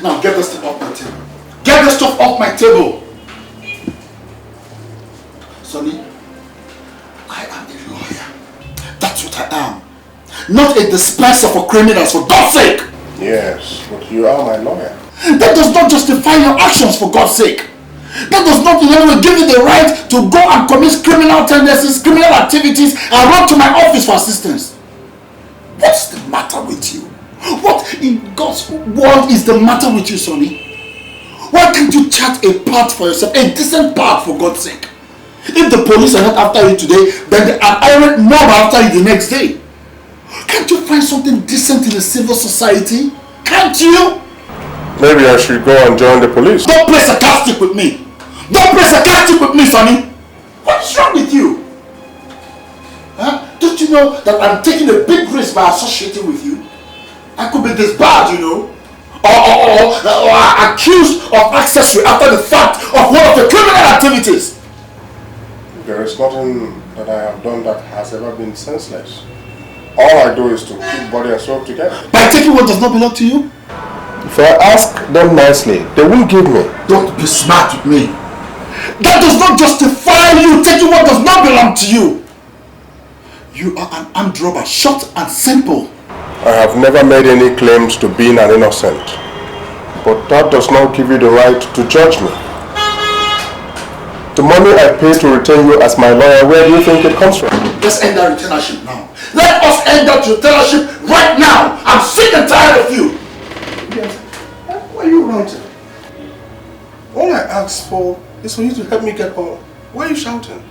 Now get this stuff off my table. Get this stuff off my table. Sonny, I am a lawyer. That's what I am. Not a dispenser for criminals, for God's sake. Yes, but you are my lawyer. That does not justify your actions, for God's sake. That does not in any way give you the right to go and commit criminal tendencies, criminal activities, and run to my office for assistance. What's the matter with you? What in God's world is the matter with you, Sonny? Why can't you chart a path for yourself, a decent path, for God's sake? If the police are not after you today, then they are irate mob after you the next day. Can't you find something decent in a civil society? Can't you? Maybe I should go and join the police. Don't play sarcastic with me. Don't play sarcastic with me, Sonny. What's wrong with you? Huh? Don't you know that I'm taking a big risk by associating with you? I could be disbarred, you know. Or accused of accessory after the fact of one of the criminal activities. There is nothing that I have done that has ever been senseless. All I do is to keep body and soul together. By taking what does not belong to you? If I ask them nicely, they won't give me. Don't be smart with me. That does not justify you taking what does not belong to you. You are an armed robber, short and simple. I have never made any claims to being an innocent. But that does not give you the right to judge me. The money I pay to retain you as my lawyer, where do you think it comes from? Let's end that retainership now. Let us end that retainership right now. I'm sick and tired of you. Why are you ranting? All I ask for is for you to help me get home. Why are you shouting?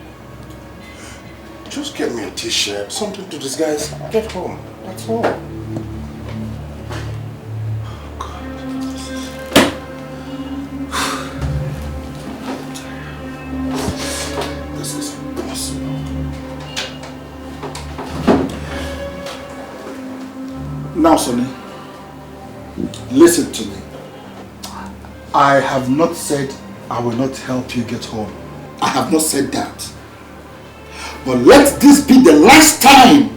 Just get me a t-shirt, something to disguise. Get home. That's all. This is impossible. Now, Sonny, listen to me. I have not said I will not help you get home. I have not said that. But let this be the last time,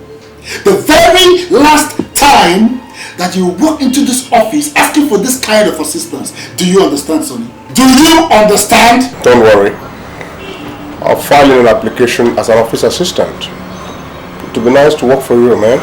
the very last time that you walk into this office asking for this kind of assistance. Do you understand, Sonny? Do you understand? Don't worry. I'll file in an application as an office assistant. It would be nice to work for you, man.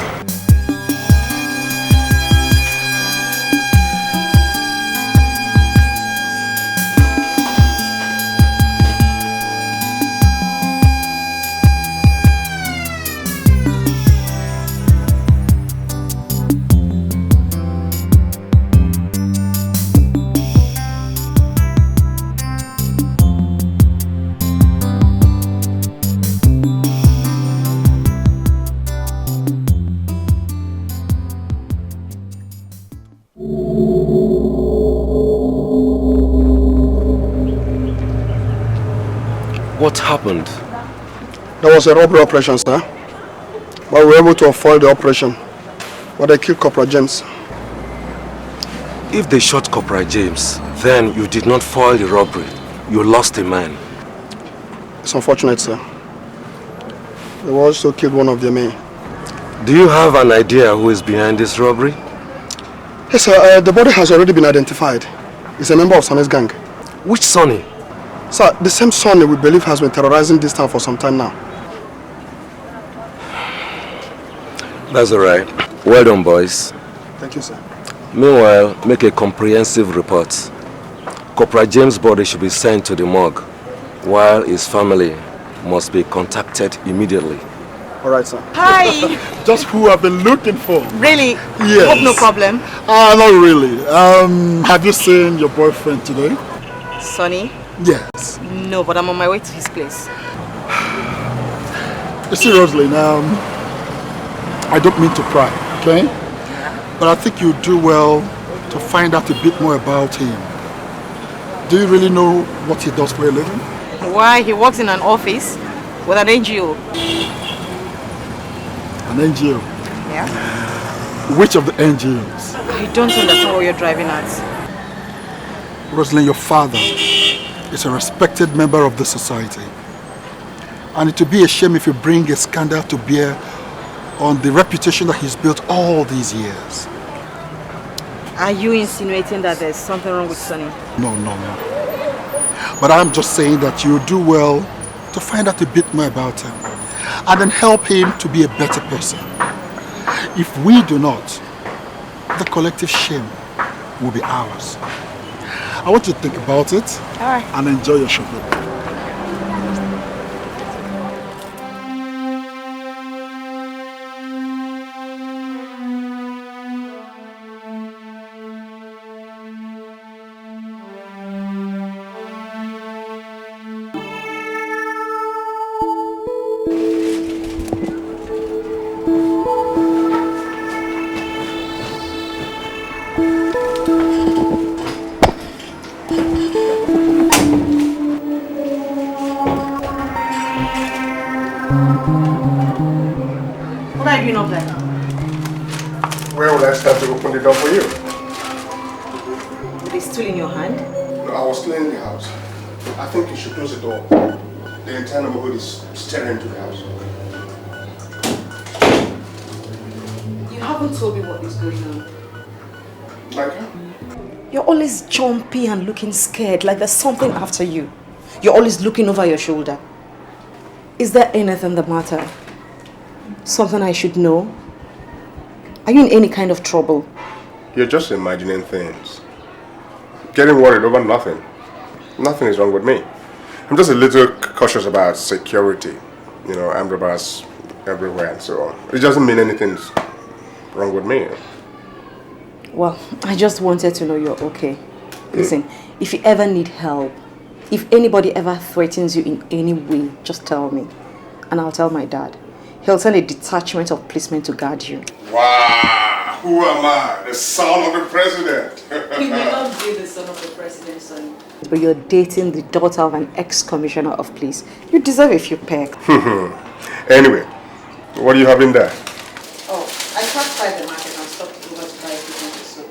What happened? There was a robbery operation, sir. But we were able to foil the operation. But they killed Corporal James. If they shot Corporal James, then you did not foil the robbery. You lost a man. It's unfortunate, sir. They also killed one of their men. Do you have an idea who is behind this robbery? Yes, sir. The body has already been identified. It's a member of Sonny's gang. Which Sonny? Sir, the same Sonny we believe has been terrorizing this town for some time now. That's alright. Well done, boys. Thank you, sir. Meanwhile, make a comprehensive report. Corporal James' body should be sent to the morgue, while his family must be contacted immediately. Alright, sir. Hi! Just who I've been looking for. Really? Yes. Hope no problem. Not really. Have you seen your boyfriend today? Sonny? Yes. No, but I'm on my way to his place. You see, Rosalind, I don't mean to pry, okay? But I think you do well to find out a bit more about him. Do you really know what he does for a living? Why? He works in an office with an NGO. An NGO? Yeah. Which of the NGOs? I don't understand what you're driving at. Rosalind, your father is a respected member of the society. And it would be a shame if you bring a scandal to bear on the reputation that he's built all these years. Are you insinuating that there's something wrong with Sonny? No. But I'm just saying that you do well to find out a bit more about him and then help him to be a better person. If we do not, the collective shame will be ours. I want you to think about it and enjoy your shopping. What are you doing up there? Where will I start to open the door for you? With a stool in your hand? No, I was cleaning the house. I think you should close the door. The entire neighborhood is staring into the house. You haven't told me what is going on. Like how? You're always jumpy and looking scared, like there's something after you. You're always looking over your shoulder. Is there anything the matter? Something I should know? Are you in any kind of trouble? You're just imagining things. Getting worried over nothing. Nothing is wrong with me. I'm just a little cautious about security. You know, armed robbers everywhere and so on. It doesn't mean anything's wrong with me. Well, I just wanted to know you're okay. Listen, if you ever need help, if anybody ever threatens you in any way, just tell me. And I'll tell my dad. He'll send a detachment of policemen to guard you. Wow! Who am I? The son of the president. You may not be the son of the president, son. But you're dating the daughter of an ex-commissioner of police. You deserve a few peck. Anyway, what do you have in there? Oh, I passed by the market and stopped over to buy everything for soup.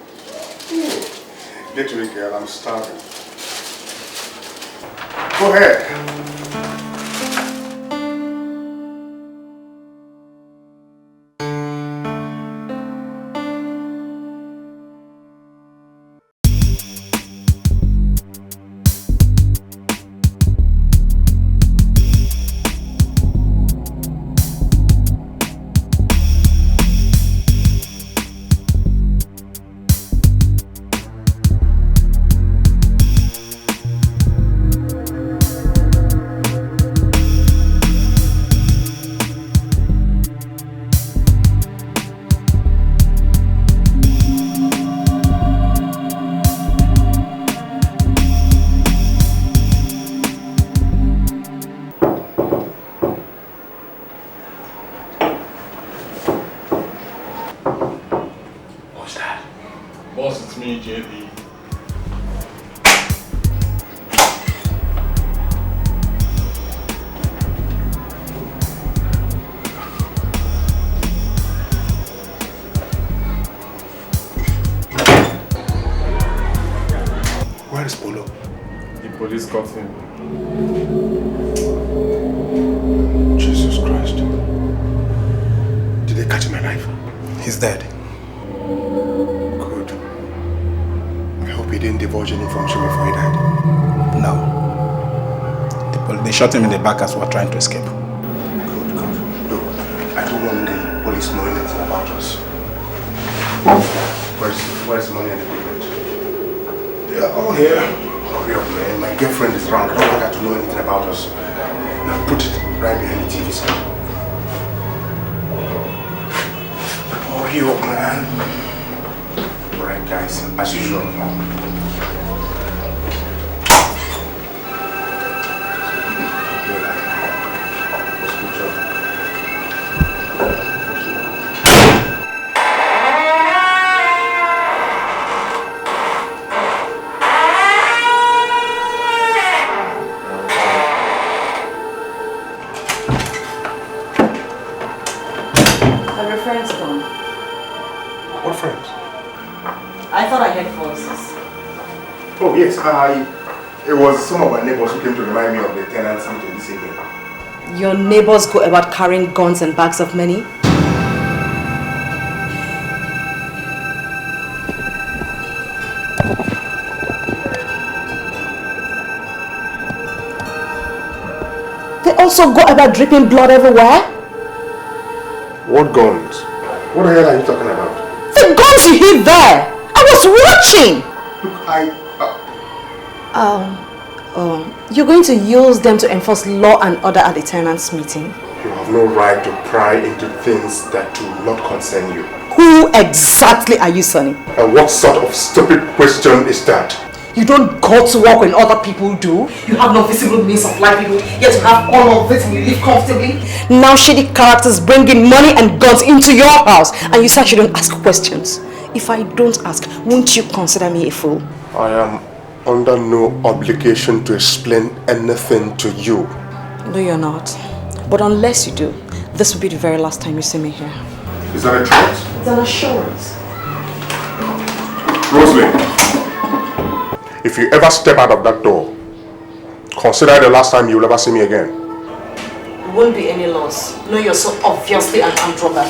Get to it, girl. I'm starving. Go ahead. Jesus Christ. Did they catch him alive? He's dead. Good. I hope he didn't divulge any information before he died. No. They shot him in the back as we were trying to escape. Good. Look, I don't want the police knowing anything about us. Where's the money and equipment? They are all here. Hurry up, man. My girlfriend is around. I don't want her to know anything about us. Now put it right behind the TV screen. Hurry up, man. Alright, guys. As usual. Oh yes, it was some of my neighbors who came to remind me of the tenant something this evening. Your neighbors go about carrying guns and bags of money? also go about dripping blood everywhere? What guns? What the hell are you talking about? The guns you hid there! I was watching! Look, You're going to use them to enforce law and order at the tenants' meeting. You have no right to pry into things that do not concern you. Who exactly are you, Sonny? And what sort of stupid question is that? You don't go to work when other people do. You have no visible means of livelihood, yet you have all of it and you live comfortably. Now shady characters bringing money and guns into your house and you say you don't ask questions. If I don't ask, won't you consider me a fool? I am under no obligation to explain anything to you. No, you're not. But unless you do, this will be the very last time you see me here. Is that a threat? It's an assurance. Rosalie, if you ever step out of that door, consider it the last time you will ever see me again. There won't be any loss. No, you're so obviously an armed robber.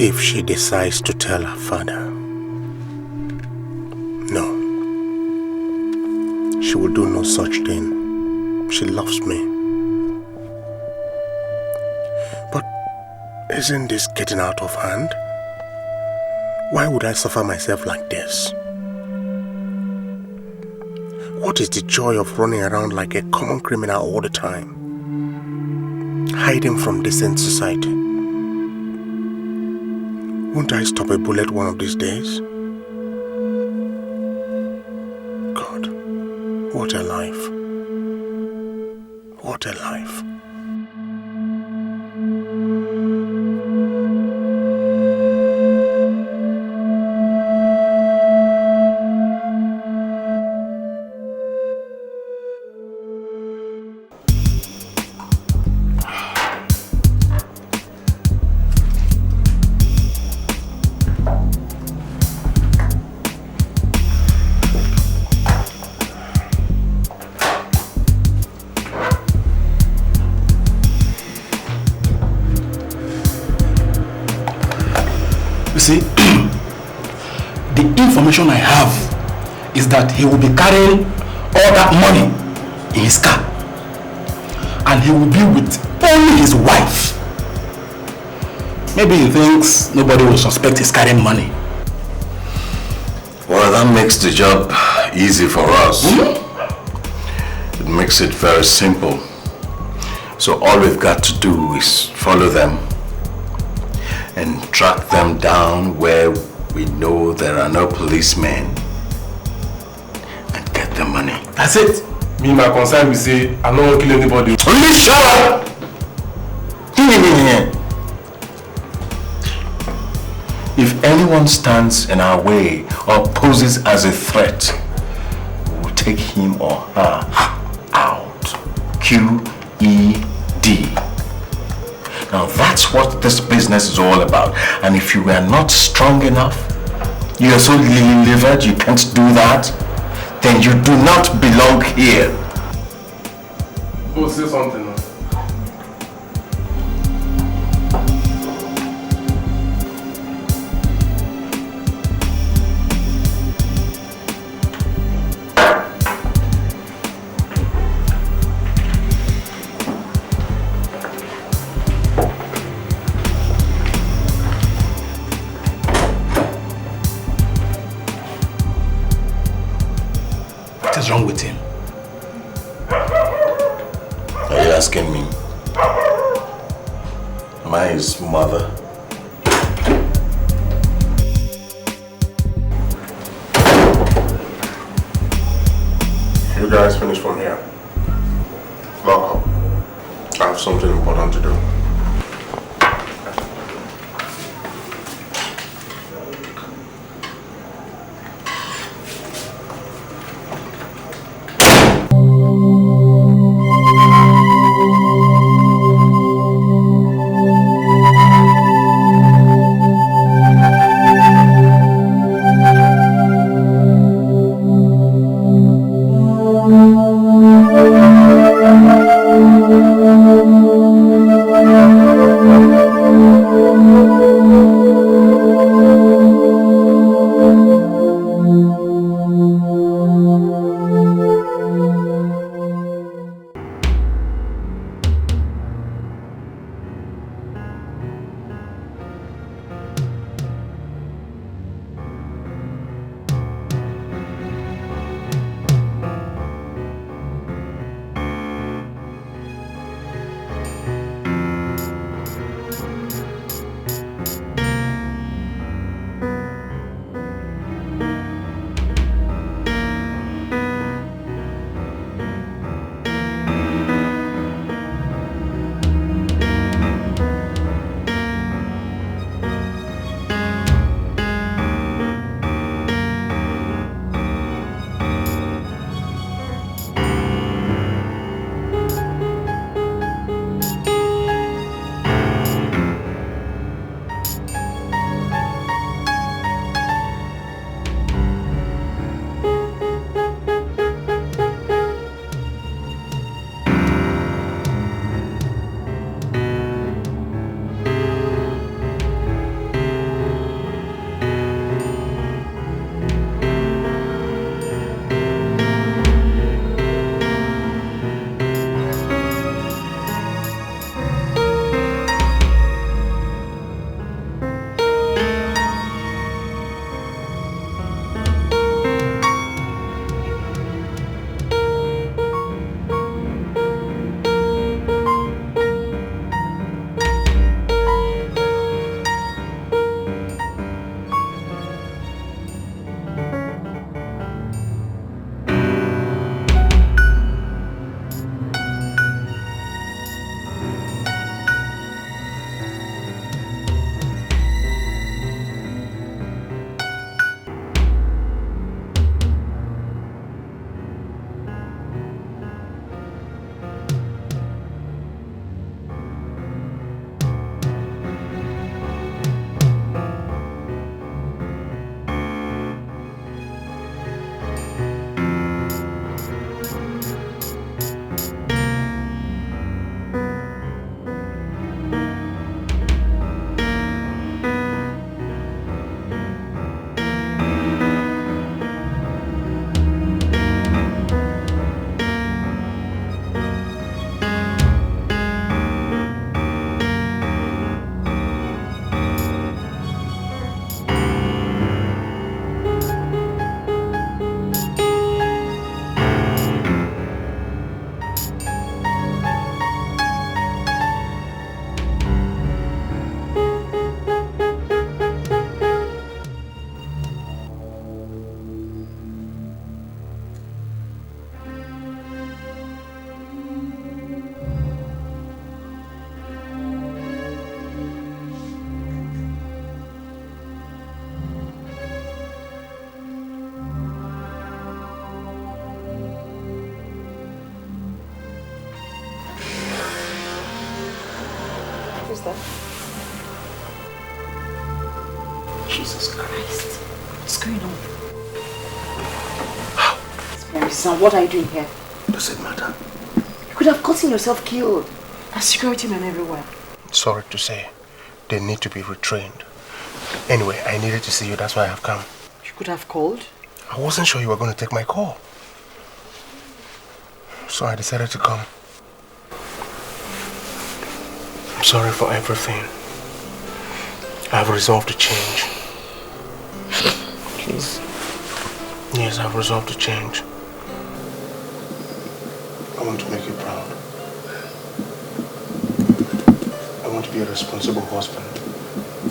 If she decides to tell her father, no, she will do no such thing. She loves me. But isn't this getting out of hand? Why would I suffer myself like this? What is the joy of running around like a common criminal all the time, hiding from decent society? Won't I stop a bullet one of these days? God, what a life. What a life. See, the information I have is that he will be carrying all that money in his car and he will be with only his wife. Maybe he thinks nobody will suspect he's carrying money. Well, that makes the job easy for us. It makes it very simple. So all we've got to do is follow them and track them down where we know there are no policemen and get the money. That's it. Me, my concern will say, I don't want to kill anybody. Only shut up! If anyone stands in our way or poses as a threat, we'll take him or her out. QED. Now that's what this business is all about. And if you are not strong enough, you are so lily-livered you can't do that, then you do not belong here. Go say something now. What's wrong with him? Are you asking me? Am I his mother? You guys finish from here. Lock up. I have something important to do. Who's that? Jesus Christ. What's going on? Mary, son, what are you doing here? Does it matter? You could have gotten yourself killed. There's security men everywhere. Sorry to say, they need to be retrained. Anyway, I needed to see you, that's why I have come. You could have called. I wasn't sure you were going to take my call. So I decided to come. I'm sorry for everything. I've resolved to change. Please. Yes, I've resolved to change. want to make you proud. I want to be a responsible husband.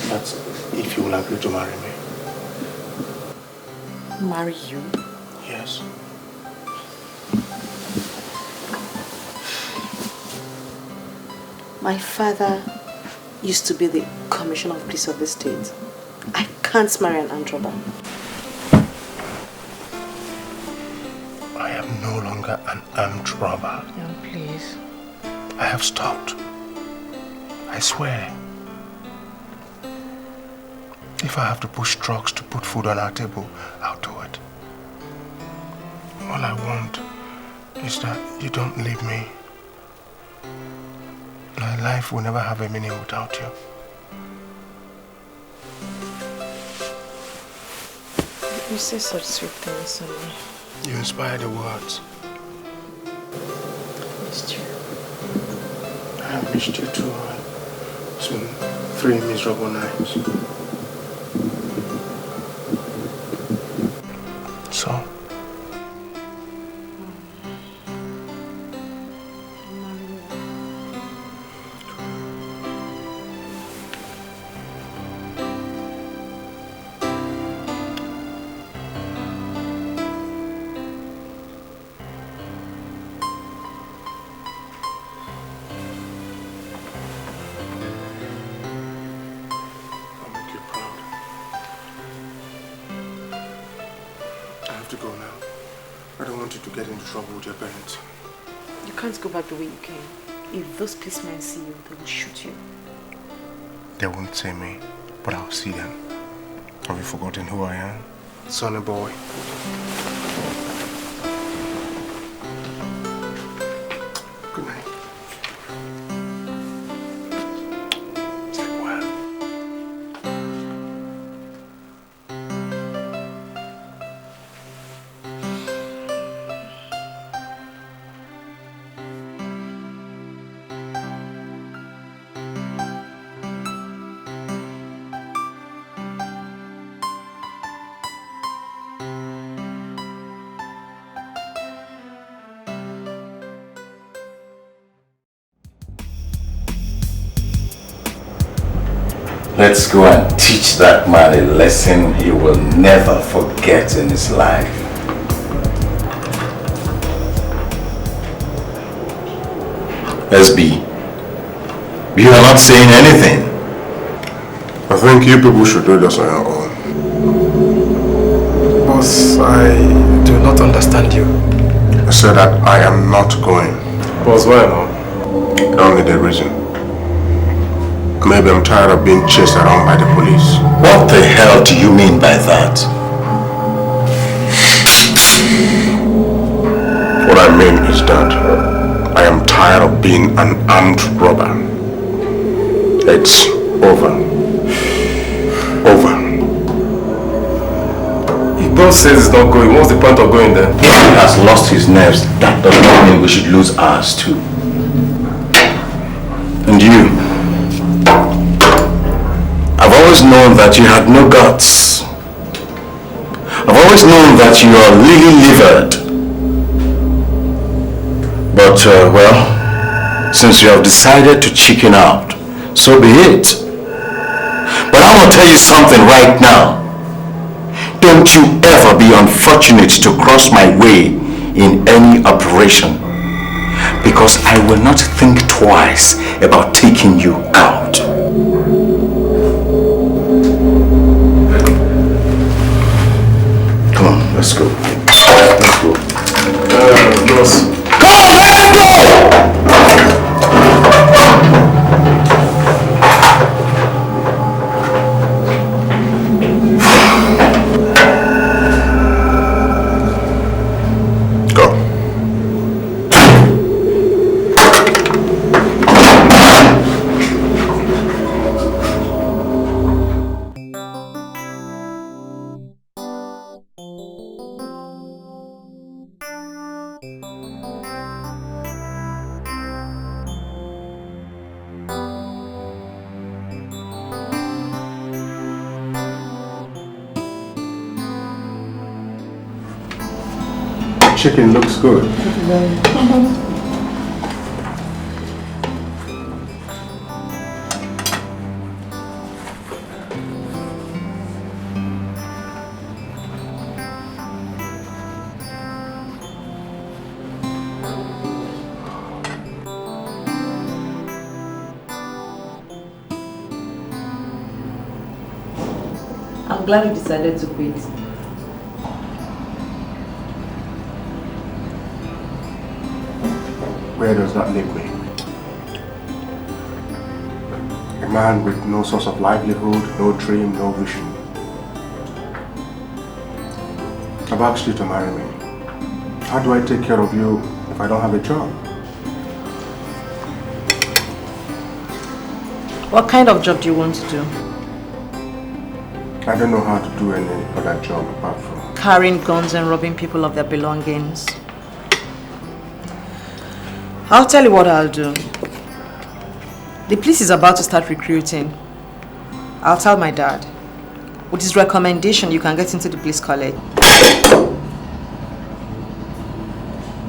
That's if you will agree to marry me. Marry you? Yes. My father used to be the Commissioner of Police of the state. I can't marry an armed robber. I am no longer an armed robber. No, please. I have stopped. I swear. If I have to push trucks to put food on our table, I'll do it. All I want is that you don't leave me. My life will never have a meaning without you. You say such sweet things to me. You inspire the words. I missed you. I have missed you too. It's been 3 miserable nights. So? Trouble with your parents. You can't go back the way you came. If those policemen see you, they will shoot you. They won't see me, but I'll see them. Have you forgotten who I am? Sonny boy. Good night. Sleep well. Let's go and teach that man a lesson he will never forget in his life. SB, you are not saying anything. I think you people should do this on your own. Boss, I do not understand you. I said that I am not going. Boss, why now? I don't need a reason. Maybe I'm tired of being chased around by the police. What the hell do you mean by that? What I mean is that I am tired of being an armed robber. It's over. Over. If boss says it's not going, what's the point of going there? If he has lost his nerves, that does not mean we should lose ours too. And you? I've always known that you had no guts. I've always known that you are lily-livered. But, well, since you have decided to chicken out, so be it. But I'm gonna tell you something right now. Don't you ever be unfortunate to cross my way in any operation, because I will not think twice about taking you out. Come on, let's go. Let's go. Boss. Come on, let's go! Chicken looks good. glad you decided to quit. Where does that leave me? A man with no source of livelihood, no dream, no vision. I've asked you to marry me. How do I take care of you if I don't have a job? What kind of job do you want to do? I don't know how to do any other job apart from Carrying guns and robbing people of their belongings. I'll tell you what I'll do. The police is about to start recruiting. I'll tell my dad. With his recommendation, you can get into the police college.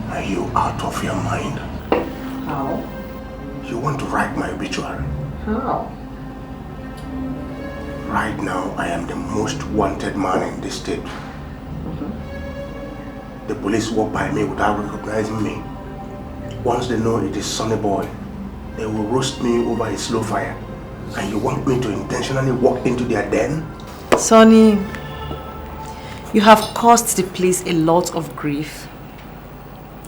Are you out of your mind? How? You want to write my obituary? How? Right now, I am the most wanted man in this state. The police walk by me without recognizing me. Once they know it is Sonny Boy, they will roast me over a slow fire. And you want me to intentionally walk into their den? Sonny, you have caused the police a lot of grief.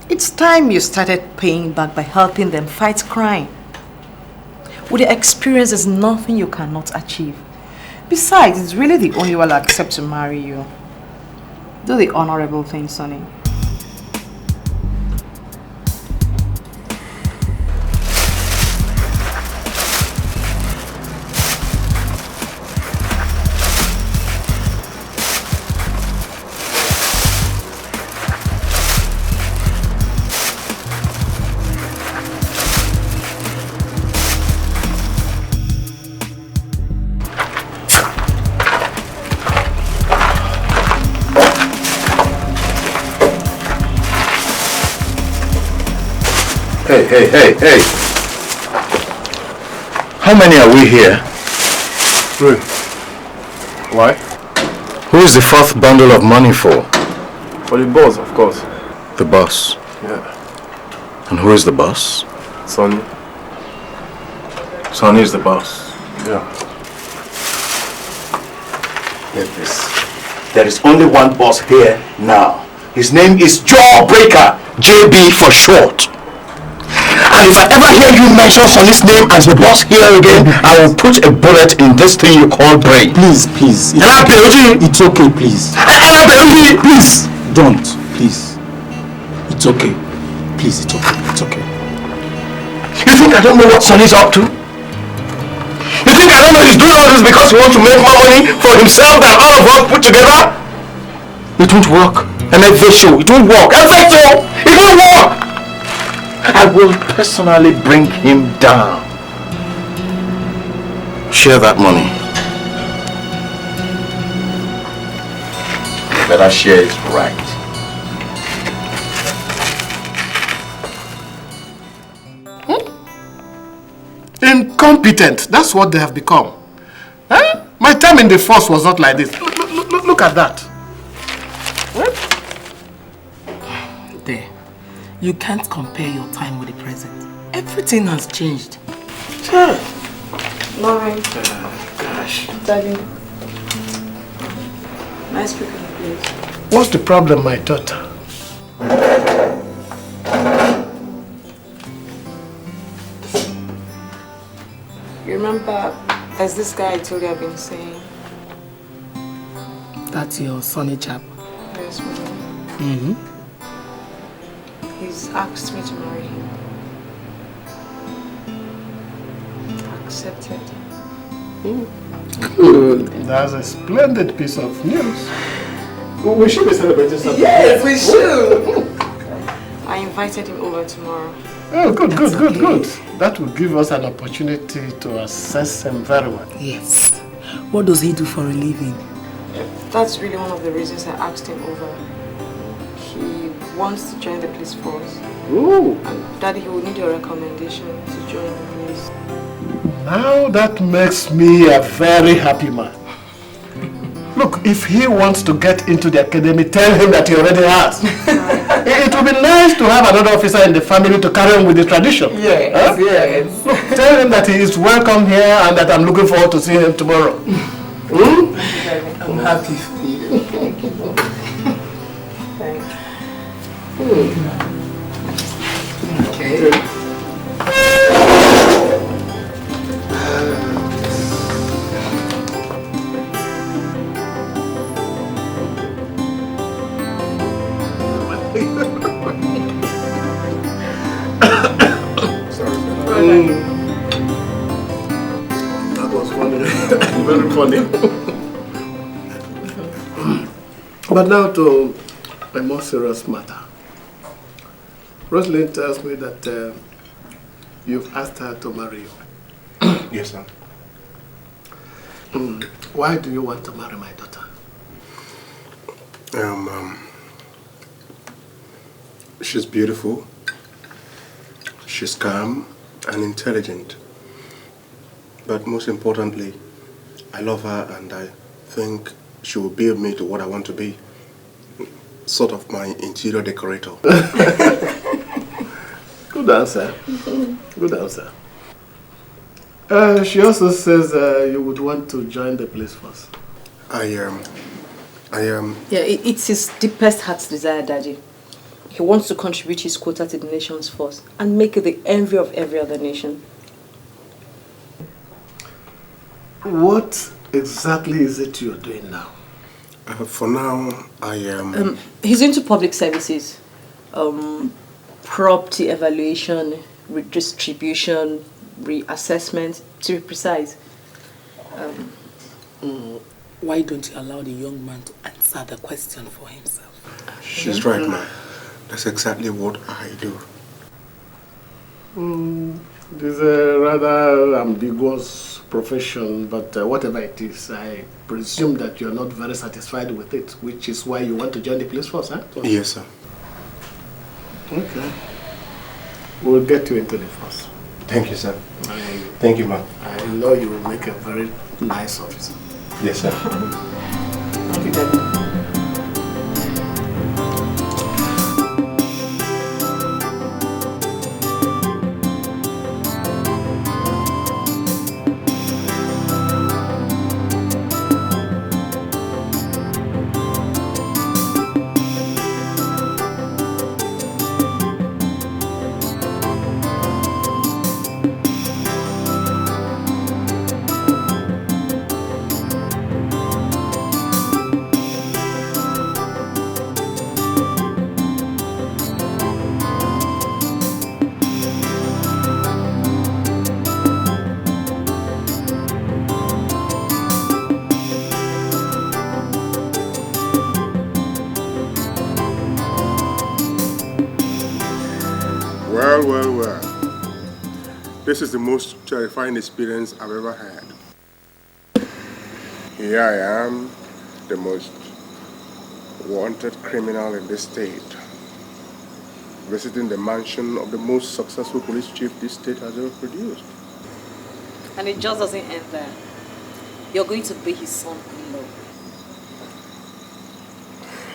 It's time you started paying back by helping them fight crime. With your experience, there's nothing you cannot achieve. Besides, it's really the only one I'll accept to marry you. Do the honorable thing, Sonny. Hey. How many are we here? 3. Why? Who is the 4th bundle of money for? For the boss, of course. The boss. Yeah. And who is the boss? Sonny. Sonny is the boss. Yeah. Get this. There is only one boss here now. His name is Jawbreaker. JB for short. And if I ever hear you mention Sonny's name as the boss here again, I will put a bullet in this thing you call brain. Please. It's okay, please. Please. Don't, please. It's okay. Please, it's okay. You think I don't know what Sonny's up to? You think I don't know he's doing all this because he wants to make more money for himself than all of us put together? It won't work. It won't work. It won't work. I will personally bring him down. Share that money. You better share it right. Incompetent. That's what they have become. Huh? My time in the force was not like this. Look at that. What? There. You can't compare your time with the present. Everything has changed. Sure. Mommy. Gosh. Daddy. Nice cooking, please. What's the problem, my daughter? You remember, there's this guy I told you I've been seeing? That's your Sonny chap. Yes, Mom. Mm-hmm. He's asked me to marry him. Accepted. Good. That's a splendid piece of news. We should be celebrating something. Yes, we should. I invited him over tomorrow. Oh, good. That will give us an opportunity to assess him very well. Yes. What does he do for a living? That's really one of the reasons I asked him over. He wants to join the police force. Ooh. And Daddy, he will need your recommendation to join the police. Now that makes me a very happy man. Look, if he wants to get into the academy, tell him that he already has. It would be nice to have another officer in the family to carry on with the tradition. Yes, huh? yes. Look, tell him that he is welcome here and that I'm looking forward to seeing him tomorrow. Hmm? I'm happy for you. Thank you. Thanks. Okay. Sorry. That was funny. Very funny. But now to a more serious matter. Rosalind tells me that you've asked her to marry you. Yes, sir. Why do you want to marry my daughter? She's beautiful. She's calm and intelligent. But most importantly, I love her and I think she will build me to what I want to be. Sort of my interior decorator. Good answer. Good answer. She also says you would want to join the police force. Yeah, it's his deepest heart's desire, Daddy. He wants to contribute his quota to the nation's force and make it the envy of every other nation. What exactly is it you're doing now? For now, I am... He's into public services. Property evaluation, redistribution, reassessment, to be precise. Why don't you allow the young man to answer the question for himself? She's right, ma. That's exactly what I do. It is a rather ambiguous profession, but whatever it is, I presume that you're not very satisfied with it, which is why you want to join the police force, huh? Yes, sir. Okay. We'll get you into the force. Thank you, sir. Thank you, ma. I know you will make a very nice officer. Yes, sir. Thank you, Daddy. Well. This is the most terrifying experience I've ever had. Here I am, the most wanted criminal in this state, visiting the mansion of the most successful police chief this state has ever produced. And it just doesn't end there. You're going to be his son-in-law.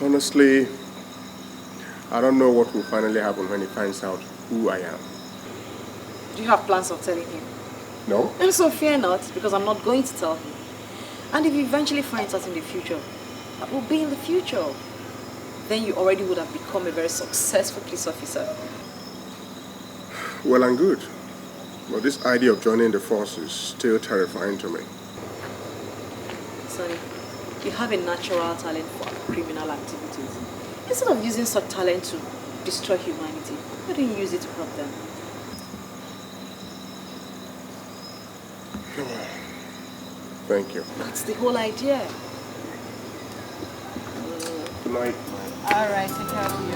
Honestly, I don't know what will finally happen when he finds out who I am. Do you have plans of telling him? No? And so fear not, because I'm not going to tell him. And if he eventually finds out in the future, that will be in the future. Then you already would have become a very successful police officer. Well and good. But this idea of joining the force is still terrifying to me. Sonny, you have a natural talent for criminal activities. Instead of using such talent to destroy humanity, why don't you use it to help them? Thank you. That's the whole idea. Good night. All right, take care of you.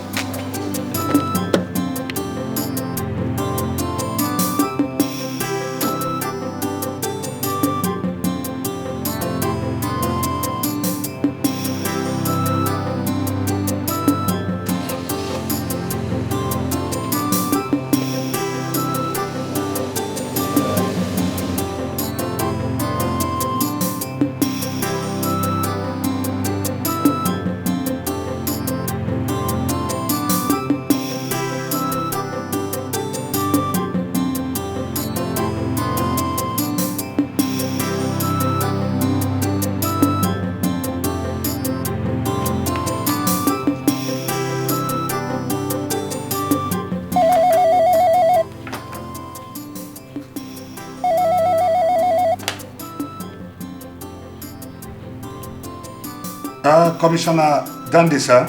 Commissioner Dandy, sir.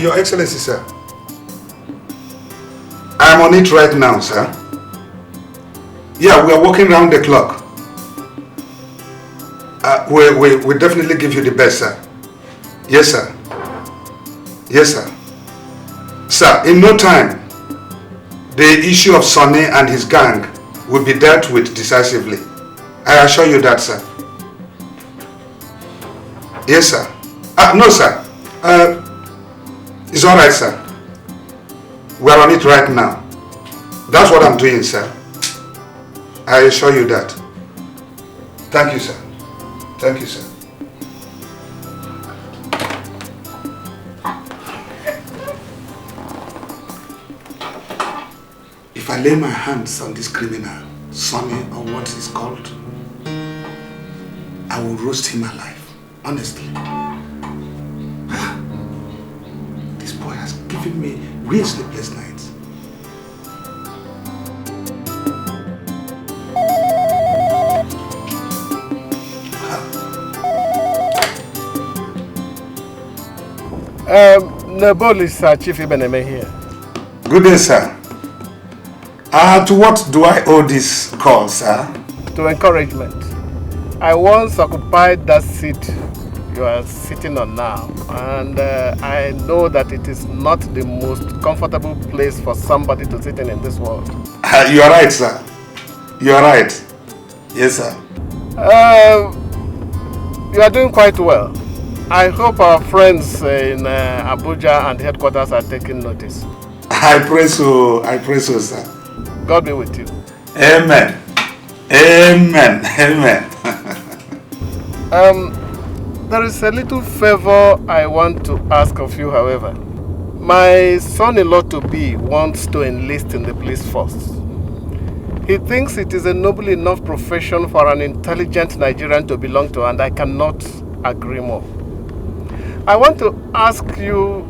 Your Excellency, sir. I'm on it right now, sir. Yeah, we are working round the clock. We definitely give you the best, sir. Yes, sir. Yes, sir. Sir, in no time, the issue of Sonny and his gang will be dealt with decisively. I assure you that, sir. Yes, sir. No, sir. It's all right, sir. We are on it right now. That's what I'm doing, sir. I assure you that. Thank you, sir. Thank you, sir. If I lay my hands on this criminal, Sonny, or what he's called, I will roast him alive. Honestly. This boy has given me real sleepless nights. Nebol is Chief Ibeneme here. Good day, sir. To what do I owe this call, sir? To encouragement. I once occupied that seat you are sitting on now, and I know that it is not the most comfortable place for somebody to sit in this world. You are right, sir. You are right. Yes, sir. You are doing quite well. I hope our friends in Abuja and headquarters are taking notice. I pray so. I pray so, sir. God be with you. Amen. Amen. Amen. There is a little favor I want to ask of you, however. My son-in-law-to-be wants to enlist in the police force. He thinks it is a noble enough profession for an intelligent Nigerian to belong to, and I cannot agree more. I want to ask you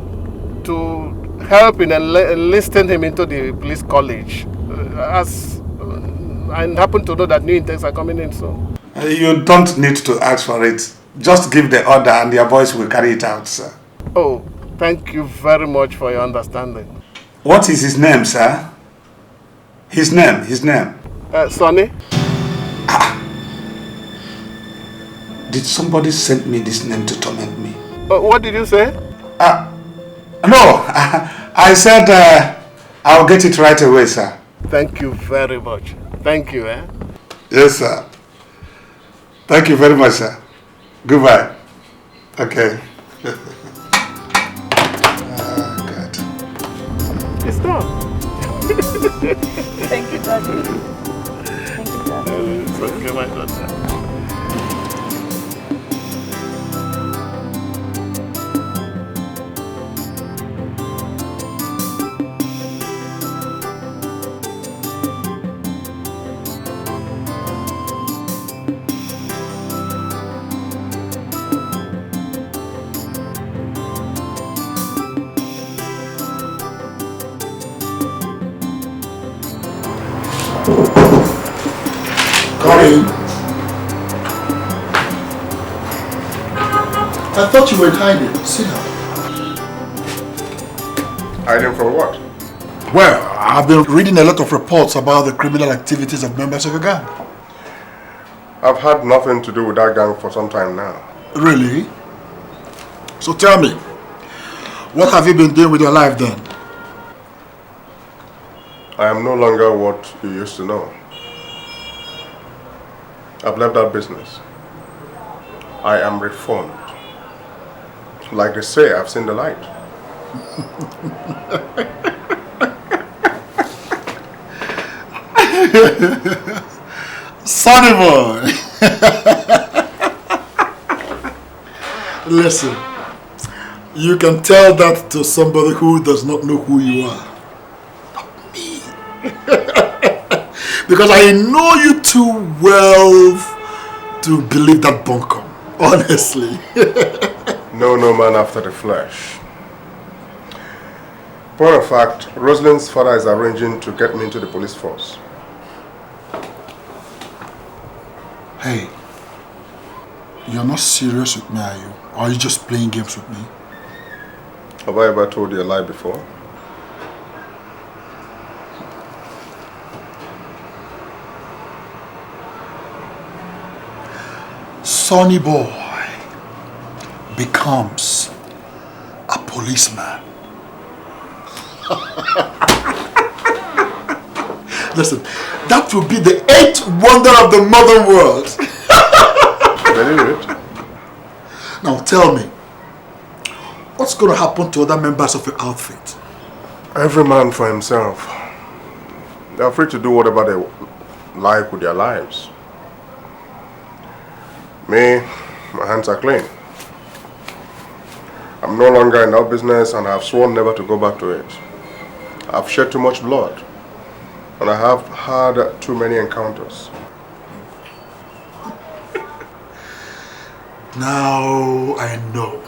to help in enlisting him into the police college, as I happen to know that new intakes are coming in soon. You don't need to ask for it. Just give the order and your boys will carry it out, sir. Oh, thank you very much for your understanding. What is his name, sir? His name. Sonny. Did somebody send me this name to torment me? What did you say? No, I said I'll get it right away, sir. Thank you very much. Thank you, eh? Yes, sir. Thank you very much, sir. Goodbye. Okay. God. It's done. Thank you, Daddy. Thank you, Daddy. It's okay, my daughter. I thought you were hiding. Sit down. Hiding from what? Well, I've been reading a lot of reports about the criminal activities of members of your gang. I've had nothing to do with that gang for some time now. Really? So tell me, what have you been doing with your life then? I am no longer what you used to know. I've left that business. I am reformed. Like they say, I've seen the light. Sonny boy! Listen, you can tell that to somebody who does not know who you are. Not me. Because I know you too well to believe that bunkum, honestly. No man after the flesh. Point of fact, Rosalind's father is arranging to get me into the police force. Hey, You're not serious with me, are you? Or are you just playing games with me? Have I ever told you a lie before? Sonny boy becomes a policeman. Listen, that will be the 8th wonder of the modern world. Very good. Now tell me, what's going to happen to other members of your outfit? Every man for himself. They're free to do whatever they like with their lives. Me, my hands are clean. I'm no longer in that business and I've sworn never to go back to it. I've shed too much blood and I have had too many encounters. Now I know.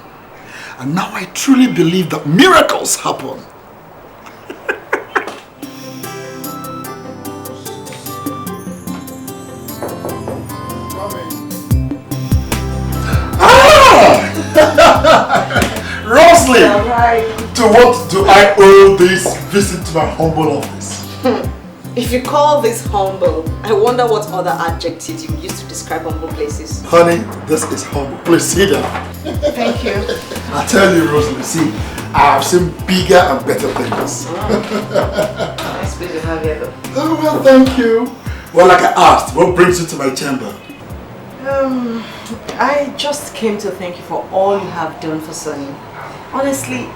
And now I truly believe that miracles happen. Rosalie! Right. To what do I owe this visit to my humble office? If you call this humble, I wonder what other adjectives you use to describe humble places. Honey, this is humble. Please sit down. Thank you. I tell you, Rosalie, see, I have seen bigger and better things. Nice place to have you though. Oh, well, thank you. Well, like I asked, what brings you to my chamber? I just came to thank you for all you have done for Sonny. Honestly,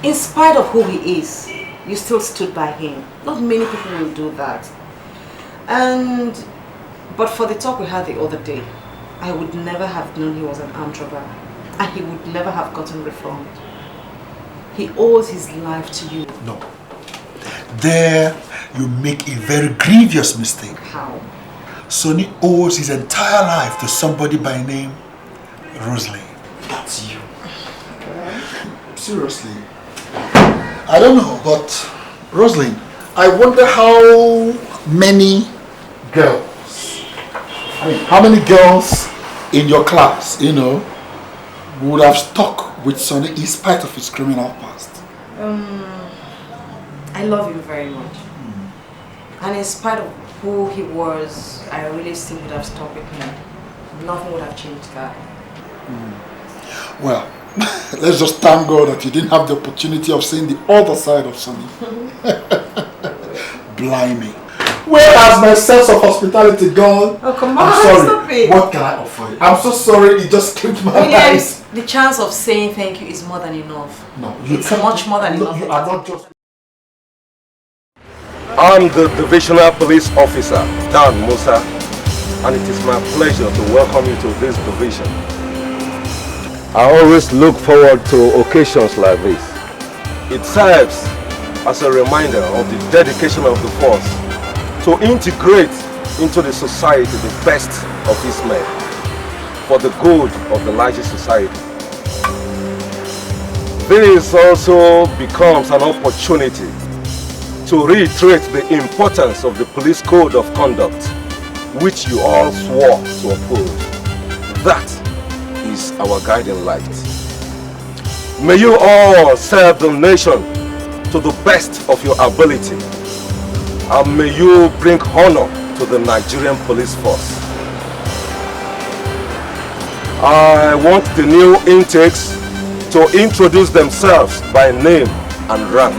in spite of who he is, you still stood by him. Not many people will do that. But for the talk we had the other day, I would never have known he was an armed robber. And he would never have gotten reformed. He owes his life to you. No. There, you make a very grievous mistake. How? Sonny owes his entire life to somebody by name Rosalie. That's you. Seriously. I don't know, but Rosalie, I wonder how many girls, how many girls in your class, would have stuck with Sonny in spite of his criminal past? I love him very much. And in spite of who he was, I really still would have stuck with him. Nothing would have changed that. Well, let's just thank God that you didn't have the opportunity of seeing the other side of Sonny. Blimey. Where has my sense of hospitality gone? Oh, come I'm on, sorry. stop it. What can I offer you? I'm so sorry, it just came to my eyes. The chance of saying thank you is more than enough. No, it's much more than enough. You are not just... I'm the Divisional Police Officer, Dan Musa, and it is my pleasure to welcome you to this division. I always look forward to occasions like this. It serves as a reminder of the dedication of the force to integrate into the society the best of its men for the good of the larger society. This also becomes an opportunity to reiterate the importance of the police code of conduct, which you all swore to uphold. That is our guiding light. May you all serve the nation to the best of your ability, and may you bring honor to the Nigerian police force. I want the new intakes to introduce themselves by name and rank.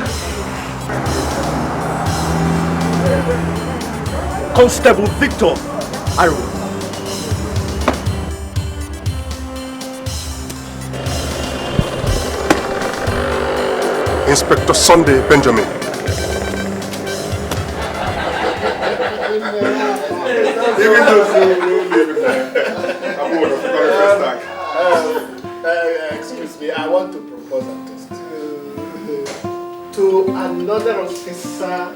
Constable Victor Aro. Inspector Sunday Benjamin. Excuse me, I want to propose a test to another officer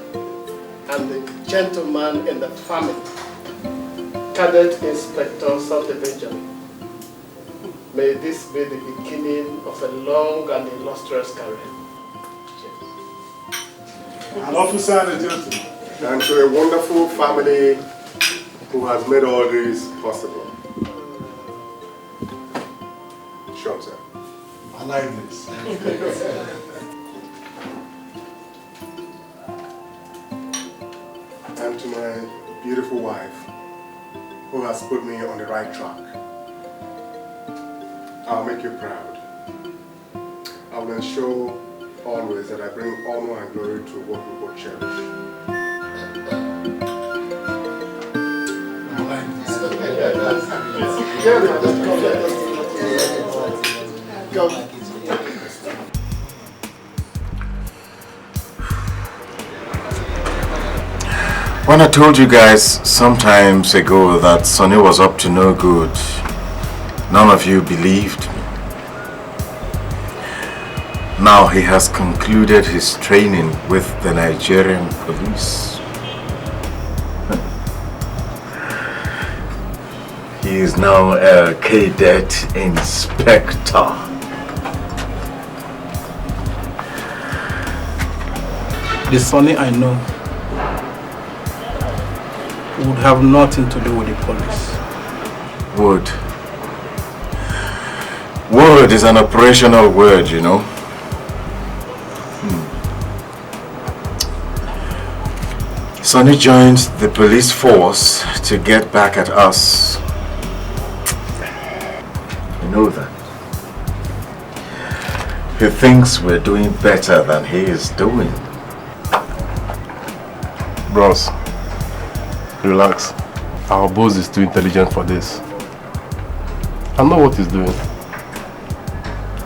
and the gentleman in the family, Cadet Inspector Sunday Benjamin. May this be the beginning of a long and illustrious career. An officer and a gentleman. And to a wonderful family who has made all this possible. instruction, sir. I like this. And to my beautiful wife, who has put me on the right track, I'll make you proud. I will ensure always that I bring honor and glory to what we both cherish. When I told you guys sometimes ago that Sonny was up to no good, none of you believed me. Now he has concluded his training with the Nigerian police. He is now a cadet inspector. The Sonny I know would have nothing to do with the police. Would is an operational word, you know. Sonny joined the police force to get back at us. You know that. He thinks we're doing better than he is doing. Bros, relax. Our boss is too intelligent for this. I know what he's doing.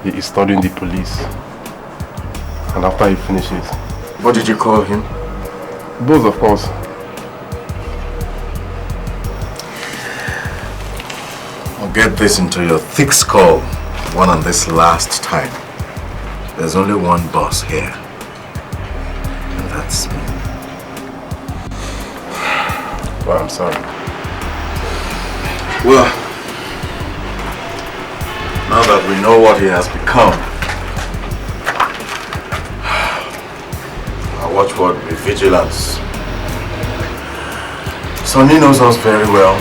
He is studying the police. And after he finishes... What did you call him? Boss, of course. I'll get this into your thick skull one on this last time. There's only one boss here. And that's me. Well, I'm sorry. Well, now that we know what he has become, our watchword will be vigilance. Sonny knows us very well.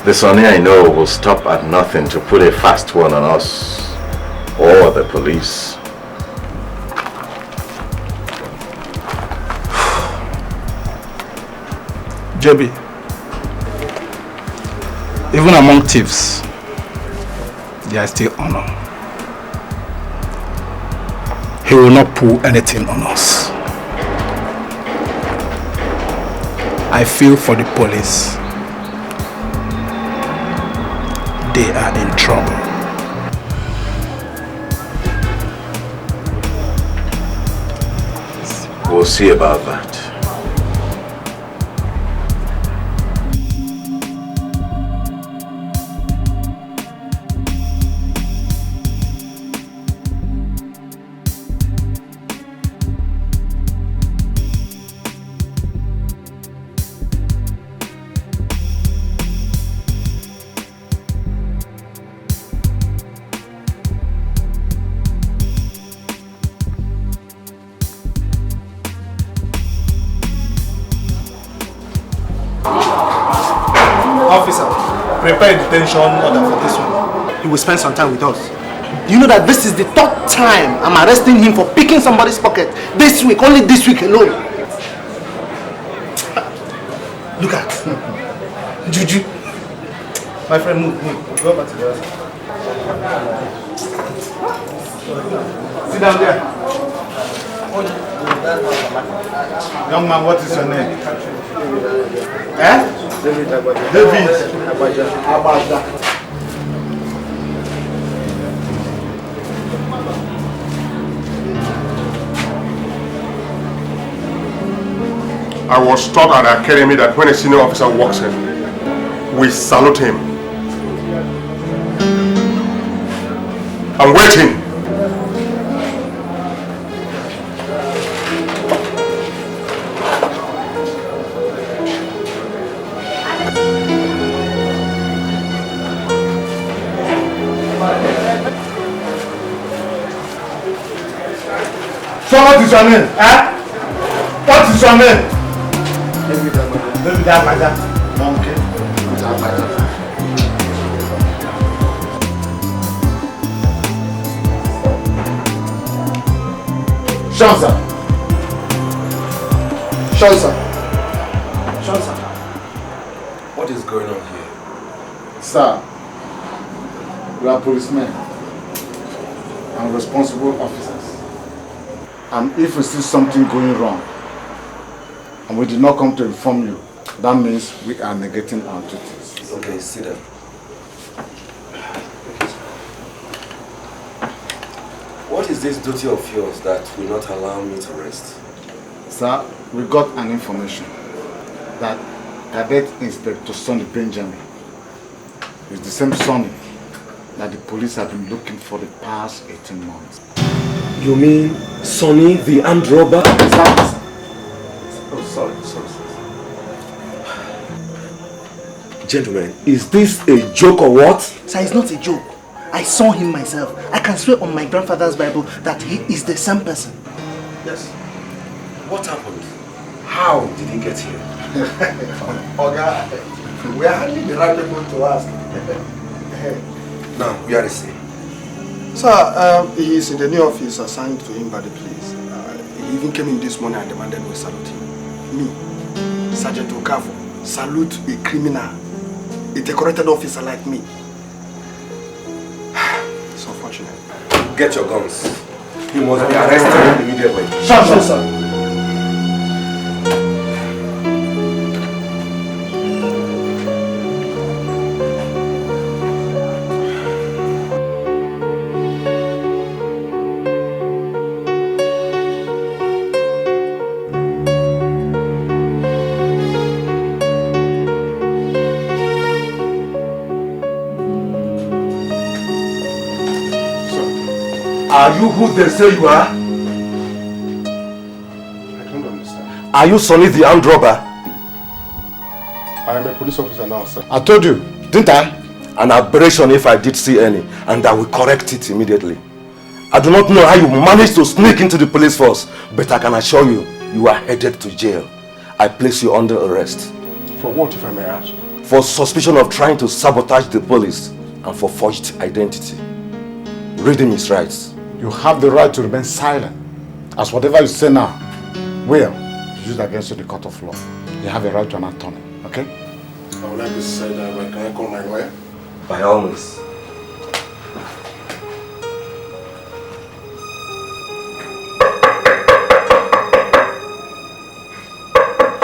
The Sonny I know will stop at nothing to put a fast one on us or the police. JB, even among thieves, there is still honor. He will not pull anything on us. I feel for the police. They are in trouble. We'll see about that. Prepare a detention order for this one. He will spend some time with us. You know that this is the third time I'm arresting him for picking somebody's pocket. This week, only this week alone. Look at Juju. My friend, move. Go back to the other side. Sit down there. Young man, what is your name? Eh? David Abaja. I was taught at the academy that when a senior officer walks in, we salute him. I'm waiting. So what is your name? Eh? What is your name? David Abaja. Monkey. Sean, sir. Sean, sir. Sean, sir. What is going on here? Sir, we are policemen and responsible officers. And if we see something going wrong and we did not come to inform you, that means we are negating our duties. Okay, sit down. What is this duty of yours that will not allow me to rest? Sir, we got an information that Cadet Inspector Sonny Benjamin is the same Sonny that the police have been looking for the past 18 months. You mean Sonny, the armed robber? Exactly, sir. Oh, sorry. Gentlemen, is this a joke or what? Sir, it's not a joke. I saw him myself. I can swear on my grandfather's Bible that he is the same person. Yes. What happened? How did he get here? Oga, we are hardly the right people to ask. Now, where is he? Sir, he is in the new office assigned to him by the police. He even came in this morning and demanded we salute him. Me, Sergeant OKAFOR, salute a criminal, a decorated officer like me. It's unfortunate. Get your guns. You must be arrested immediately. Sure, sir. Are you who they say you are? I don't understand. Are you Sonny the armed robber? I am a police officer now, sir. I told you, didn't I? An aberration if I did see any, and I will correct it immediately. I do not know how you managed to sneak into the police force, but I can assure you, you are headed to jail. I place you under arrest. For what, if I may ask? For suspicion of trying to sabotage the police and for forged identity. Read him his rights. You have the right to remain silent, as whatever you say now will be used against you in the court of law. You have a right to an attorney, okay? I would like to say that, but can I call my lawyer? By all means.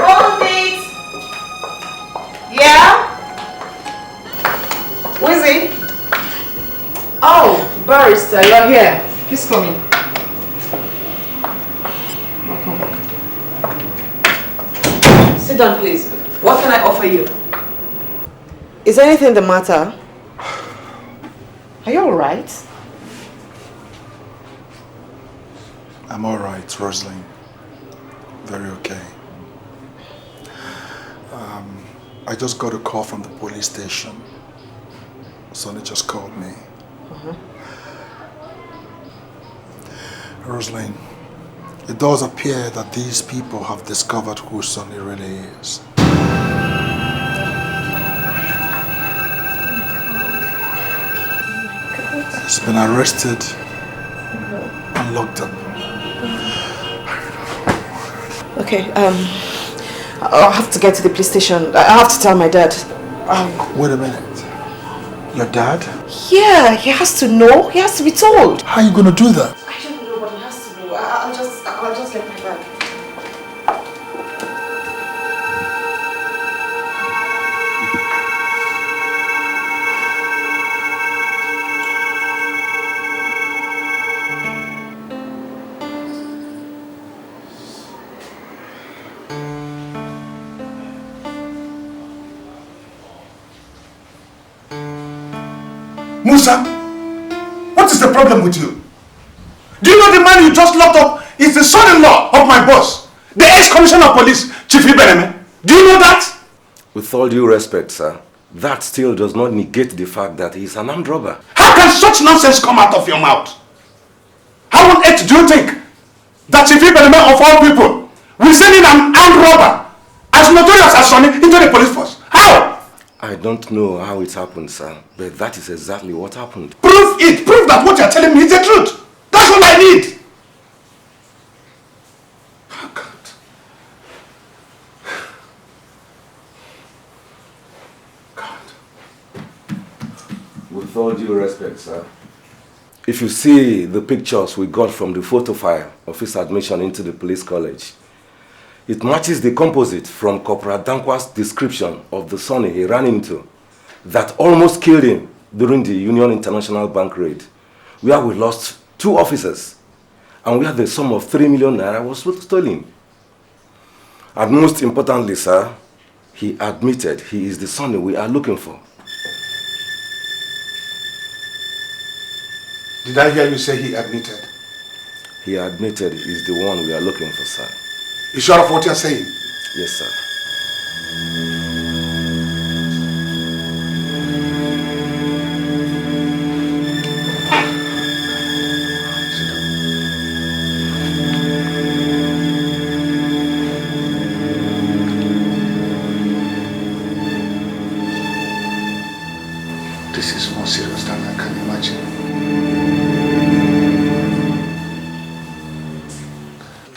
Hold it! Yeah? Wizzy? Oh, barrister, you're here. Please come in. Welcome. Sit down, please. What can I offer you? Is anything the matter? Are you alright? I'm alright, Rosalind. Very okay. I just got a call from the police station. Sonny just called me. Rosalind, it does appear that these people have discovered who Sonny really is. He's been arrested and locked up. Okay, I'll have to get to the police station. I have to tell my dad. Wait a minute. Your dad? Yeah, he has to know. He has to be told. How are you going to do that? I don't know what he has to do. I'll just get my bag. Musa, what is the problem with you? Do you know the man you just locked up is the son-in-law of my boss, the ex-commissioner of police, Chief Ibeneme? Do you know that? With all due respect, sir, that still does not negate the fact that he is an armed robber. How can such nonsense come out of your mouth? How on earth do you think that Chief Ibeneme of all people will send in an armed robber as notorious as Sonny into the police force? How? I don't know how it happened, sir, but that is exactly what happened. Prove it! Prove that what you're telling me is the truth! That's all I need! all due respect, sir, if you see the pictures we got from the photo file of his admission into the police college, it matches the composite from Corporal Dankwa's description of the Sonny he ran into that almost killed him during the Union International Bank raid, where we lost 2 officers and where the sum of 3 million naira was stolen. And most importantly, sir, he admitted he is the Sonny we are looking for. Did I hear you say he admitted? He admitted he is the one we are looking for, sir. You sure of what you're saying? Yes, sir. This is more serious than I can imagine.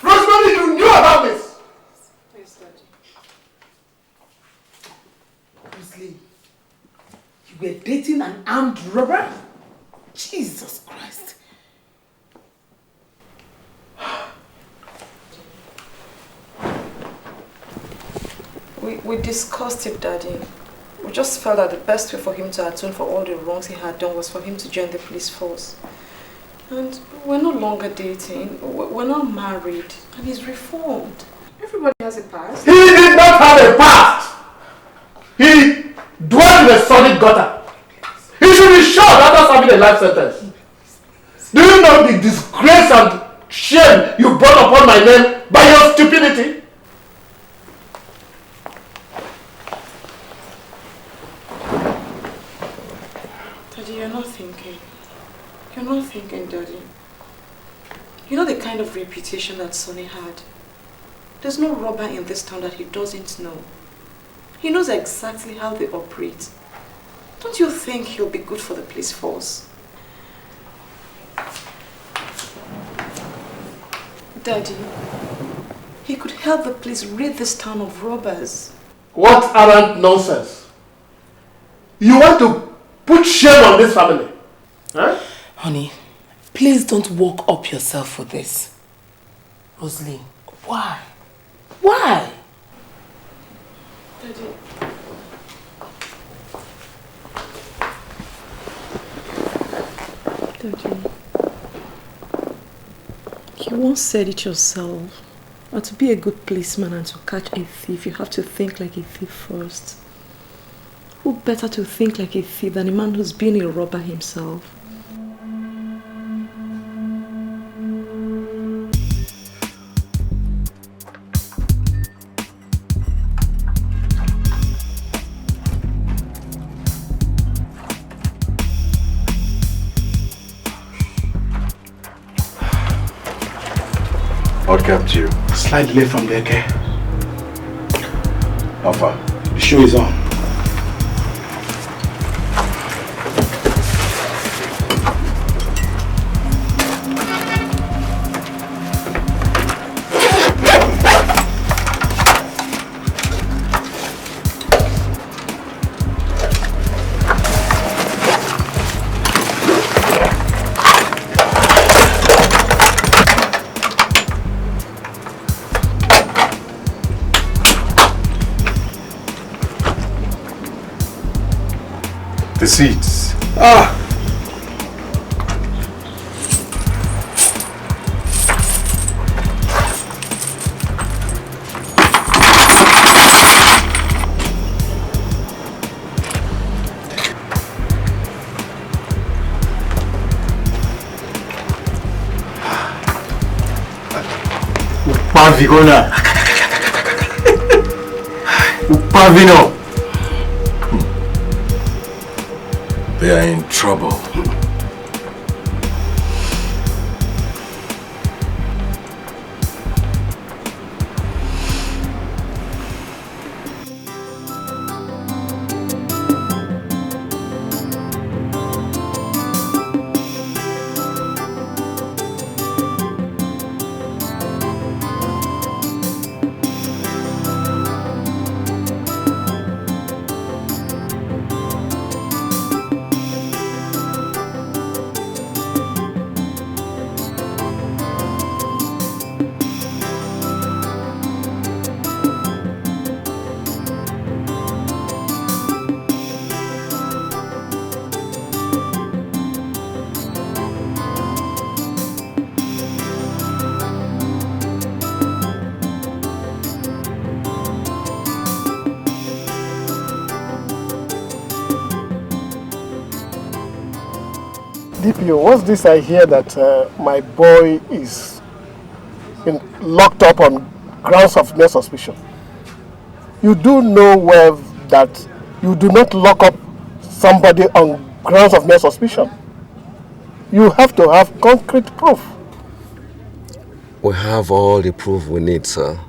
Rosemary, you knew about this! Yes, Daddy. Rosalie, you were dating an armed robber? Jesus Christ. We discussed it, Daddy. We just felt that the best way for him to atone for all the wrongs he had done was for him to join the police force. And we're no longer dating, we're not married, and he's reformed. Everybody has a past. He did not have a past! He dwelled in a solid gutter. He should be shot after serving a life sentence. Do you know the disgrace and shame you brought upon my name by your stupidity? Daddy, you're not thinking. You're not thinking, Daddy. You know the kind of reputation that Sonny had. There's no robber in this town that he doesn't know. He knows exactly how they operate. Don't you think he'll be good for the police force? Daddy, he could help the police rid this town of robbers. What arrant nonsense! You want to put shame on this family? Huh? Honey, please don't work up yourself for this. Rosalie, why? Why? Daddy. Daddy. You once said it yourself. But to be a good policeman and to catch a thief, you have to think like a thief first. Who better to think like a thief than a man who's been a robber himself? What kept you? Slight delay from the care. How far? The show is on. The seats. Ah! Upavigona. Upavino. They are in trouble. DPO, what's this I hear that my boy is locked up on grounds of mere suspicion? You do know well that you do not lock up somebody on grounds of mere suspicion. You have to have concrete proof. We have all the proof we need, sir.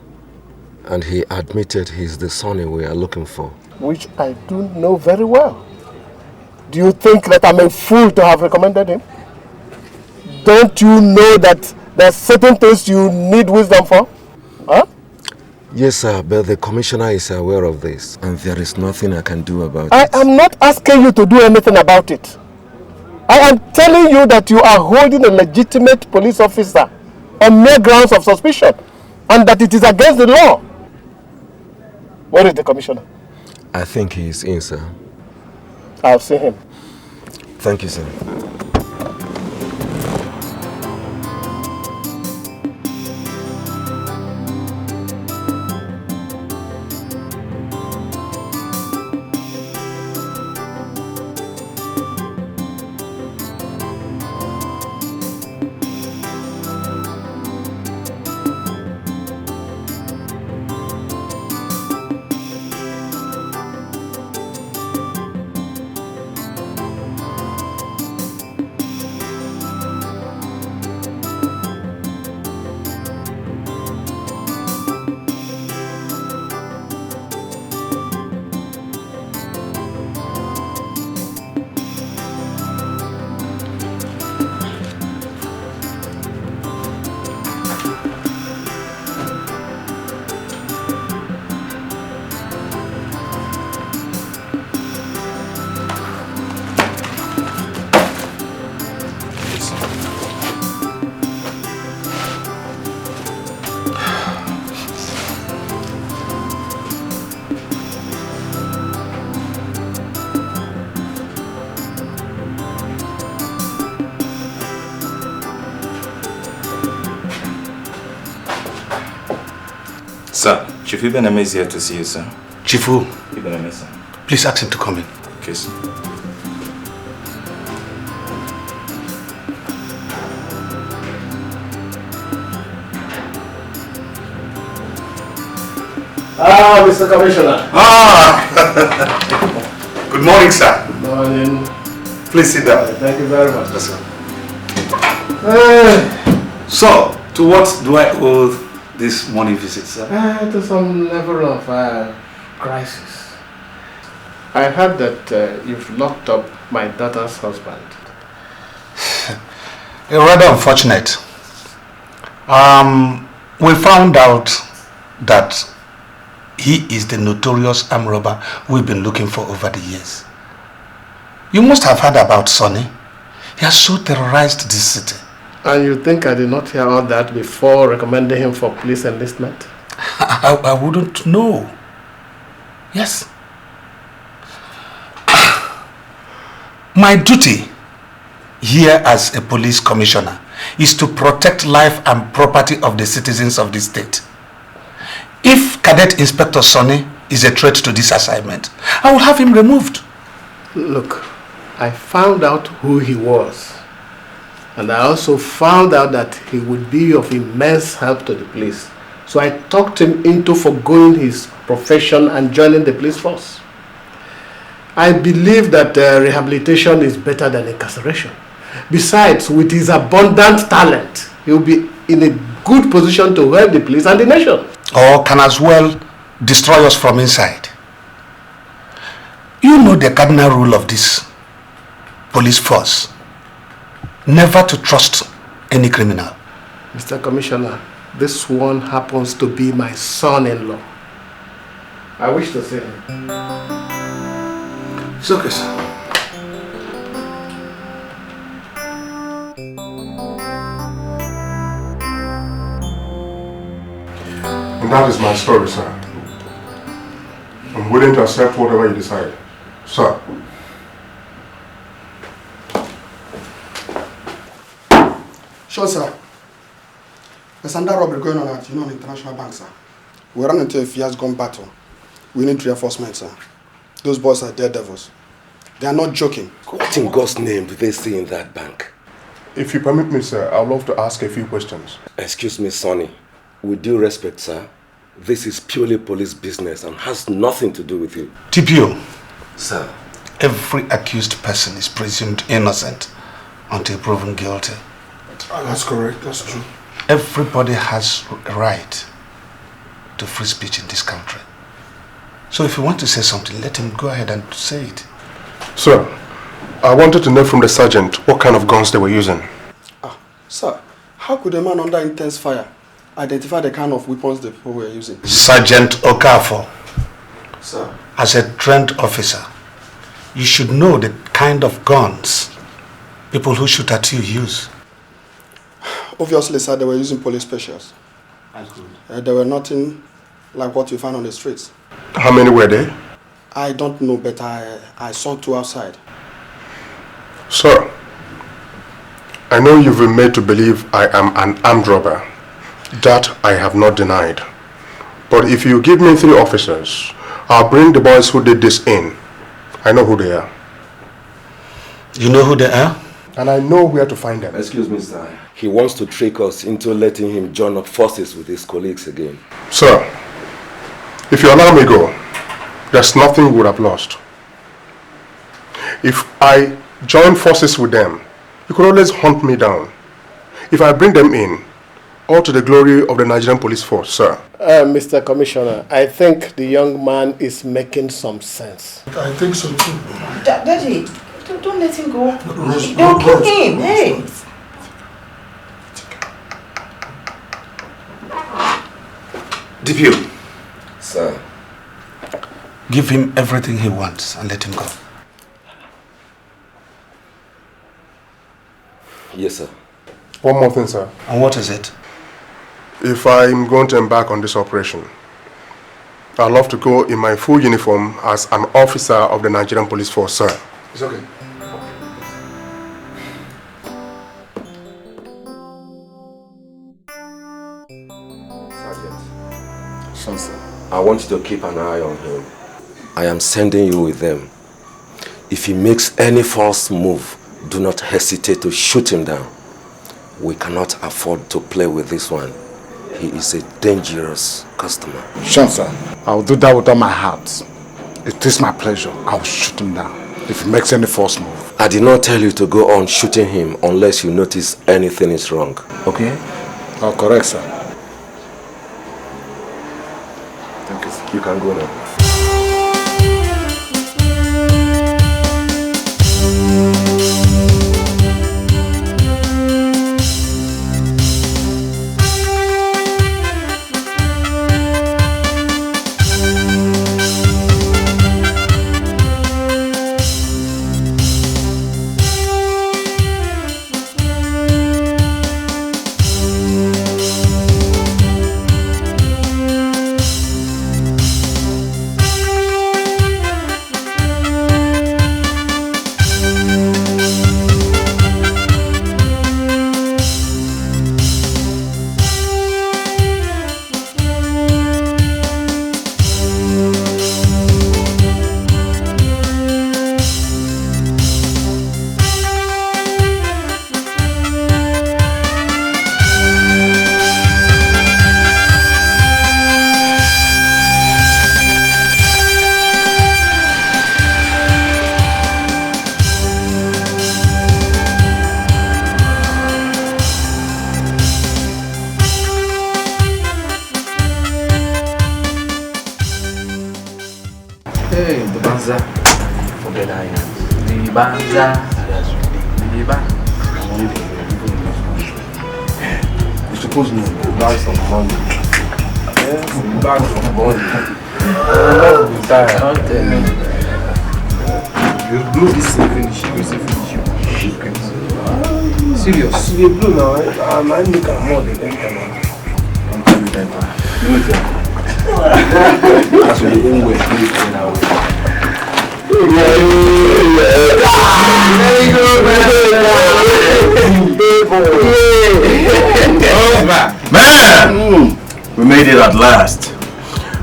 And he admitted he's the Sonny we are looking for. Which I do know very well. Do you think that I'm a fool to have recommended him? Don't you know that there's certain things you need wisdom for? Huh? Yes, sir, but the commissioner is aware of this, and there is nothing I can do about it. I am not asking you to do anything about it. I am telling you that you are holding a legitimate police officer on mere grounds of suspicion, and that it is against the law. Where is the commissioner? I think he is in, sir. I'll see him. Thank you, sir. Sir, Chief Ibeneme is here to see you, sir. Chief who? Ibeneme, sir. Please ask him to come in. Okay, sir. Ah, Mr. Commissioner. Good morning, sir. Good morning. Please sit down. Thank you very much. Yes, sir. So, to what do I owe this morning visit, sir? To some level of crisis. I heard that you've locked up my daughter's husband. Rather unfortunate. We found out that he is the notorious armed robber we've been looking for over the years. You must have heard about Sonny. He has so terrorized this city. And you think I did not hear all that before recommending him for police enlistment? I wouldn't know. Yes. My duty here as a police commissioner is to protect life and property of the citizens of this state. If Cadet Inspector Sonny is a threat to this assignment, I will have him removed. Look, I found out who he was. And I also found out that he would be of immense help to the police. So I talked him into forgoing his profession and joining the police force. I believe that rehabilitation is better than incarceration. Besides, with his abundant talent, he will be in a good position to help the police and the nation. Or can as well destroy us from inside. You know the cardinal rule of this police force. Never to trust any criminal. Mr. Commissioner, this one happens to be my son-in-law. I wish to see him. It's okay, sir. And that is my story, sir. I'm willing to accept whatever you decide. Sir. Sure, sir. There's another robbery going on at International Bank, sir. We ran into a fiasco battle. We need reinforcements, sir. Those boys are daredevils. They are not joking. What in God's name do they see in that bank? If you permit me, sir, I'd love to ask a few questions. Excuse me, Sonny. With due respect, sir, this is purely police business and has nothing to do with you. TPO. Sir. Every accused person is presumed innocent until proven guilty. That's correct, that's true. Everybody has a right to free speech in this country. So if you want to say something, let him go ahead and say it. Sir, I wanted to know from the sergeant what kind of guns they were using. Sir, how could a man under intense fire identify the kind of weapons the people were using? Sergeant OKAFOR. Sir. As a trained officer, you should know the kind of guns people who shoot at you use. Obviously, sir, they were using police specials. That's good. They were nothing like what you find on the streets. How many were there? I don't know, but I saw 2 outside. Sir, I know you've been made to believe I am an armed robber. That I have not denied. But if you give me 3 officers, I'll bring the boys who did this in. I know who they are. You know who they are? And I know where to find them. Excuse me, sir. He wants to trick us into letting him join up forces with his colleagues again. Sir, if you allow me go, there's nothing we would have lost. If I join forces with them, you could always hunt me down. If I bring them in, all to the glory of the Nigerian police force, sir. Mr. Commissioner, I think the young man is making some sense. I think so too. Daddy, don't let him go. They'll kill him. Hey. DPO. Sir. Give him everything he wants and let him go. Yes, sir. One more thing, sir. And what is it? If I'm going to embark on this operation, I'd love to go in my full uniform as an officer of the Nigerian police force, sir. It's okay. Sergeant, I want you to keep an eye on him. I am sending you with them. If he makes any false move, do not hesitate to shoot him down. We cannot afford to play with this one. He is a dangerous customer. Sure, sir. I'll do that with all my heart. It is my pleasure. I'll shoot him down if he makes any false move. I did not tell you to go on shooting him unless you notice anything is wrong. Okay? Oh, correct, sir. Thank you. You can go now. Man! We made it at last.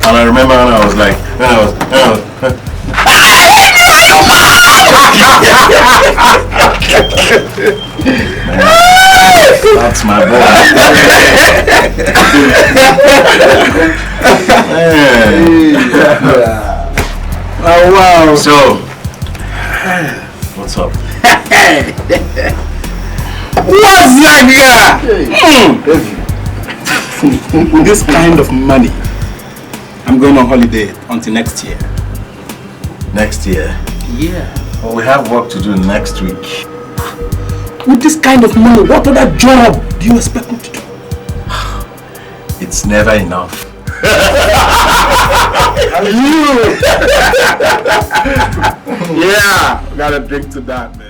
And I remember when I was like, Oh, wow. So, what's up? What's that guy? With this kind of money, I'm going on holiday until next year. Next year? Yeah. Well, we have work to do next week. With this kind of money, what other job do you expect me to do? It's never enough. Yeah, gotta drink to that, man.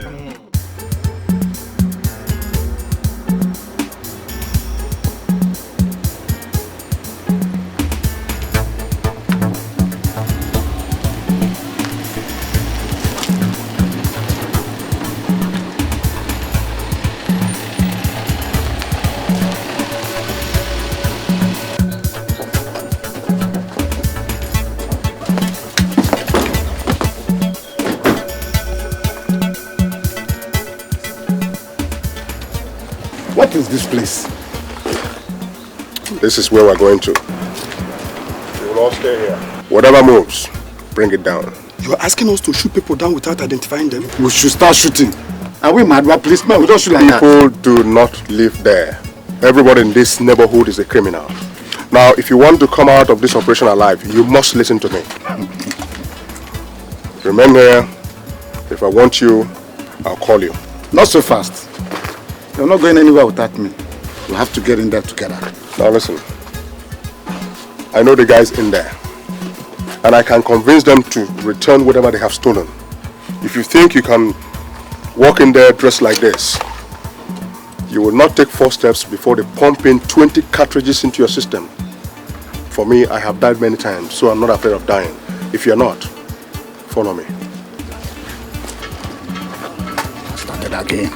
What is this place? This is where we're going to. We will all stay here. Whatever moves, bring it down. You're asking us to shoot people down without identifying them? We should start shooting. Are we mad? We're policemen. We don't shoot like that. People do not live there. Everybody in this neighborhood is a criminal. Now, if you want to come out of this operation alive, you must listen to me. Remain here. If I want you, I'll call you. Not so fast. You're not going anywhere without me. We'll have to get in there together. Now listen. I know the guys in there. And I can convince them to return whatever they have stolen. If you think you can walk in there dressed like this, you will not take 4 steps before they pump in 20 cartridges into your system. For me, I have died many times, so I'm not afraid of dying. If you're not, follow me. Started again.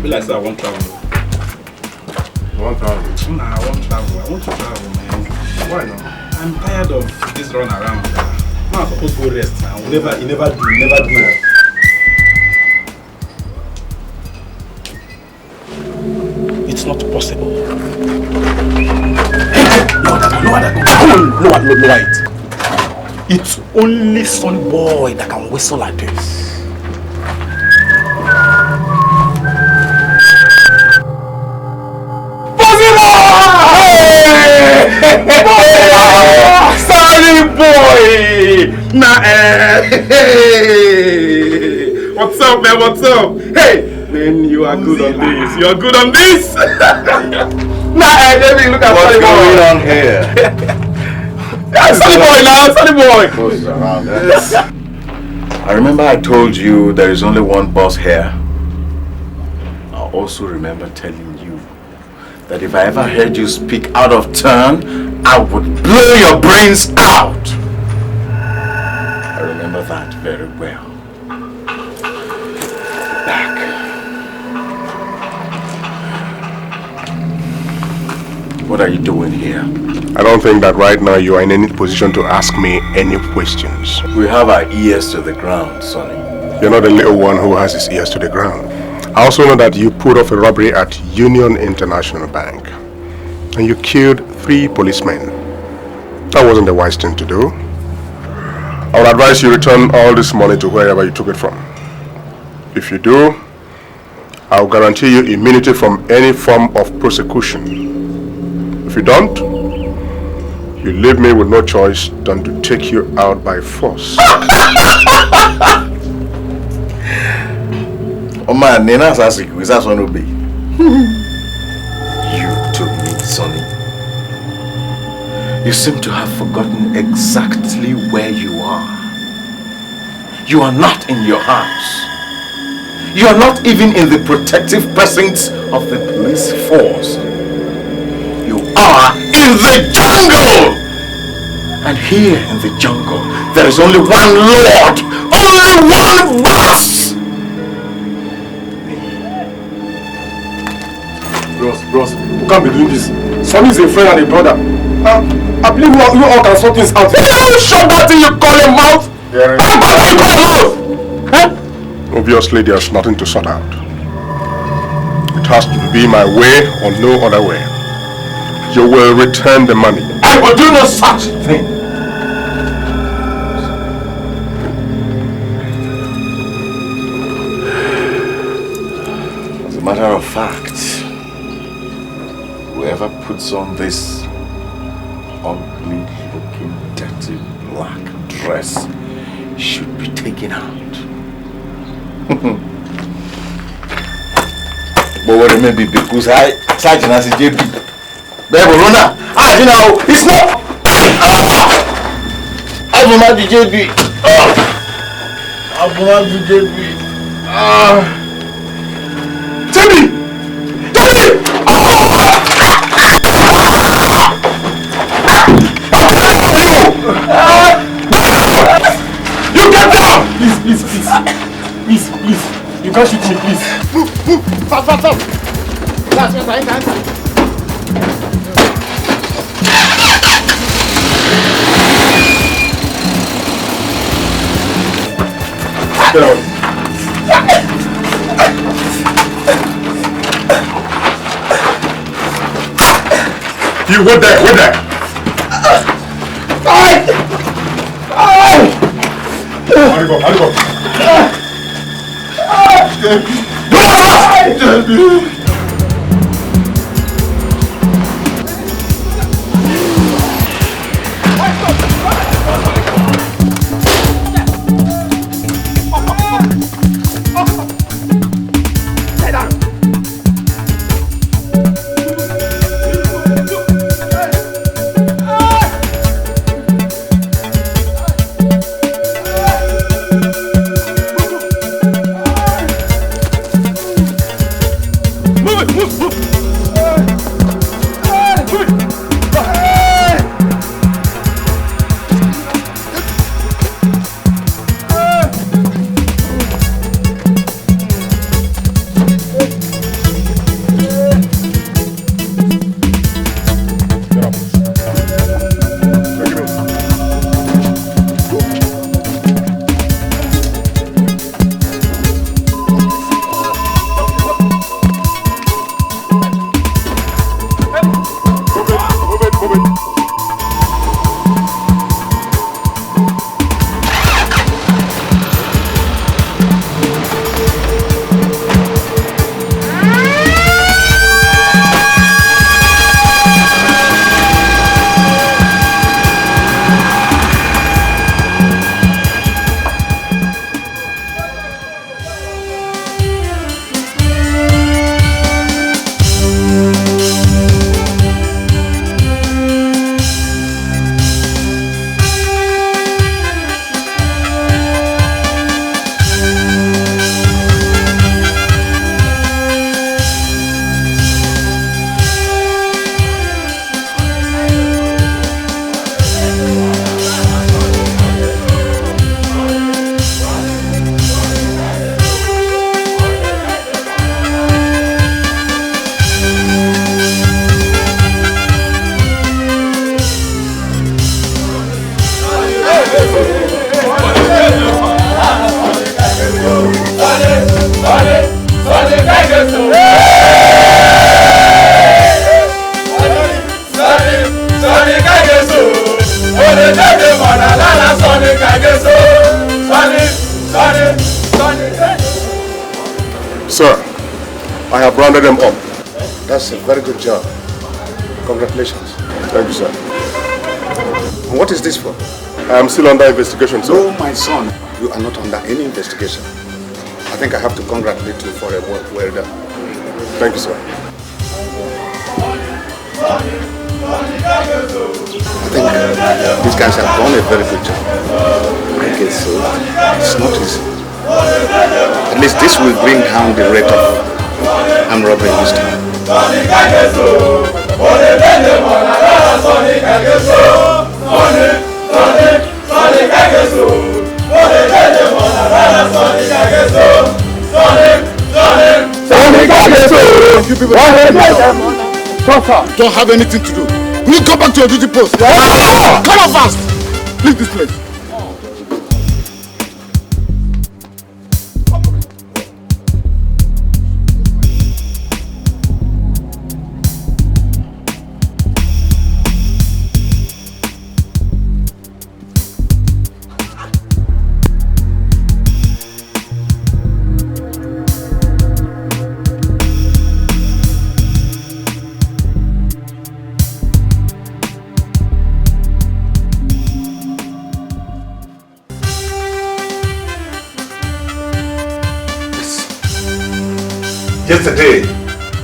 Be like, I won't travel. You want travel? Nah, I won't travel. I want to travel, man. Why not? I'm tired of this run around. Now I'm supposed to go rest now. You never do. It's not possible. Hey, lower that. Come on, lower it. It's only Sonny Boy that can whistle like this. Sonny Boy! Nah, hey! What's up, man? What's up? Hey! Man, you are good on this. You are good on this! Nah, baby, look at Sonny Boy. What's going on here? Sonny Boy now, Sonny Boy! What's around us? I remember I told you there is only one boss here. I also remember telling you that if I ever heard you speak out of turn, I would blow your brains out. I remember that very well. Back. What are you doing here? I don't think that right now you are in any position to ask me any questions. We have our ears to the ground, Sonny. You're not the little one who has his ears to the ground. I also know that you pulled off a robbery at Union International Bank. And you killed 3 policemen. That wasn't the wise thing to do. I would advise you return all this money to wherever you took it from. If you do, I'll guarantee you immunity from any form of prosecution. If you don't, you leave me with no choice than to take you out by force. Oh man, Nina's asking, is that one be? You took me, Sonny. You seem to have forgotten exactly where you are. You are not in your house. You are not even in the protective precincts of the police force. You are in the jungle! And here in the jungle, there is only one Lord, only one boss! Bros, we can't be doing this. Sonny is a friend and a brother. I believe you all can sort things out. Shut that thing you call your mouth! Obviously, there's nothing to sort out. It has to be my way or no other way. You will return the money. I will do no such thing. As a matter of fact, whoever puts on this ugly looking dirty black dress should be taken out. But what it may be because I Sergeant as JP. Baby Rona, you know, it's not I'm not the JP. I'm not the JP. Timmy! You get down! Please. You can't shoot me, please. Move. Fast. That's enter. Get out. You wait there. How do you go? Sir, I have rounded them up. That's a very good job. Congratulations. Thank you, sir. And what is this for? I am still under investigation, sir. No, my son, you are not under any investigation. I think I have to congratulate you for a work well done. Thank you, sir. I think these guys have done a very good job. I guess so. It's not easy. At least this will bring down the rate of armed robbery in this town. You people don't have anything to do. Will you go back to your duty post? Come on fast! Leave this place. Yesterday,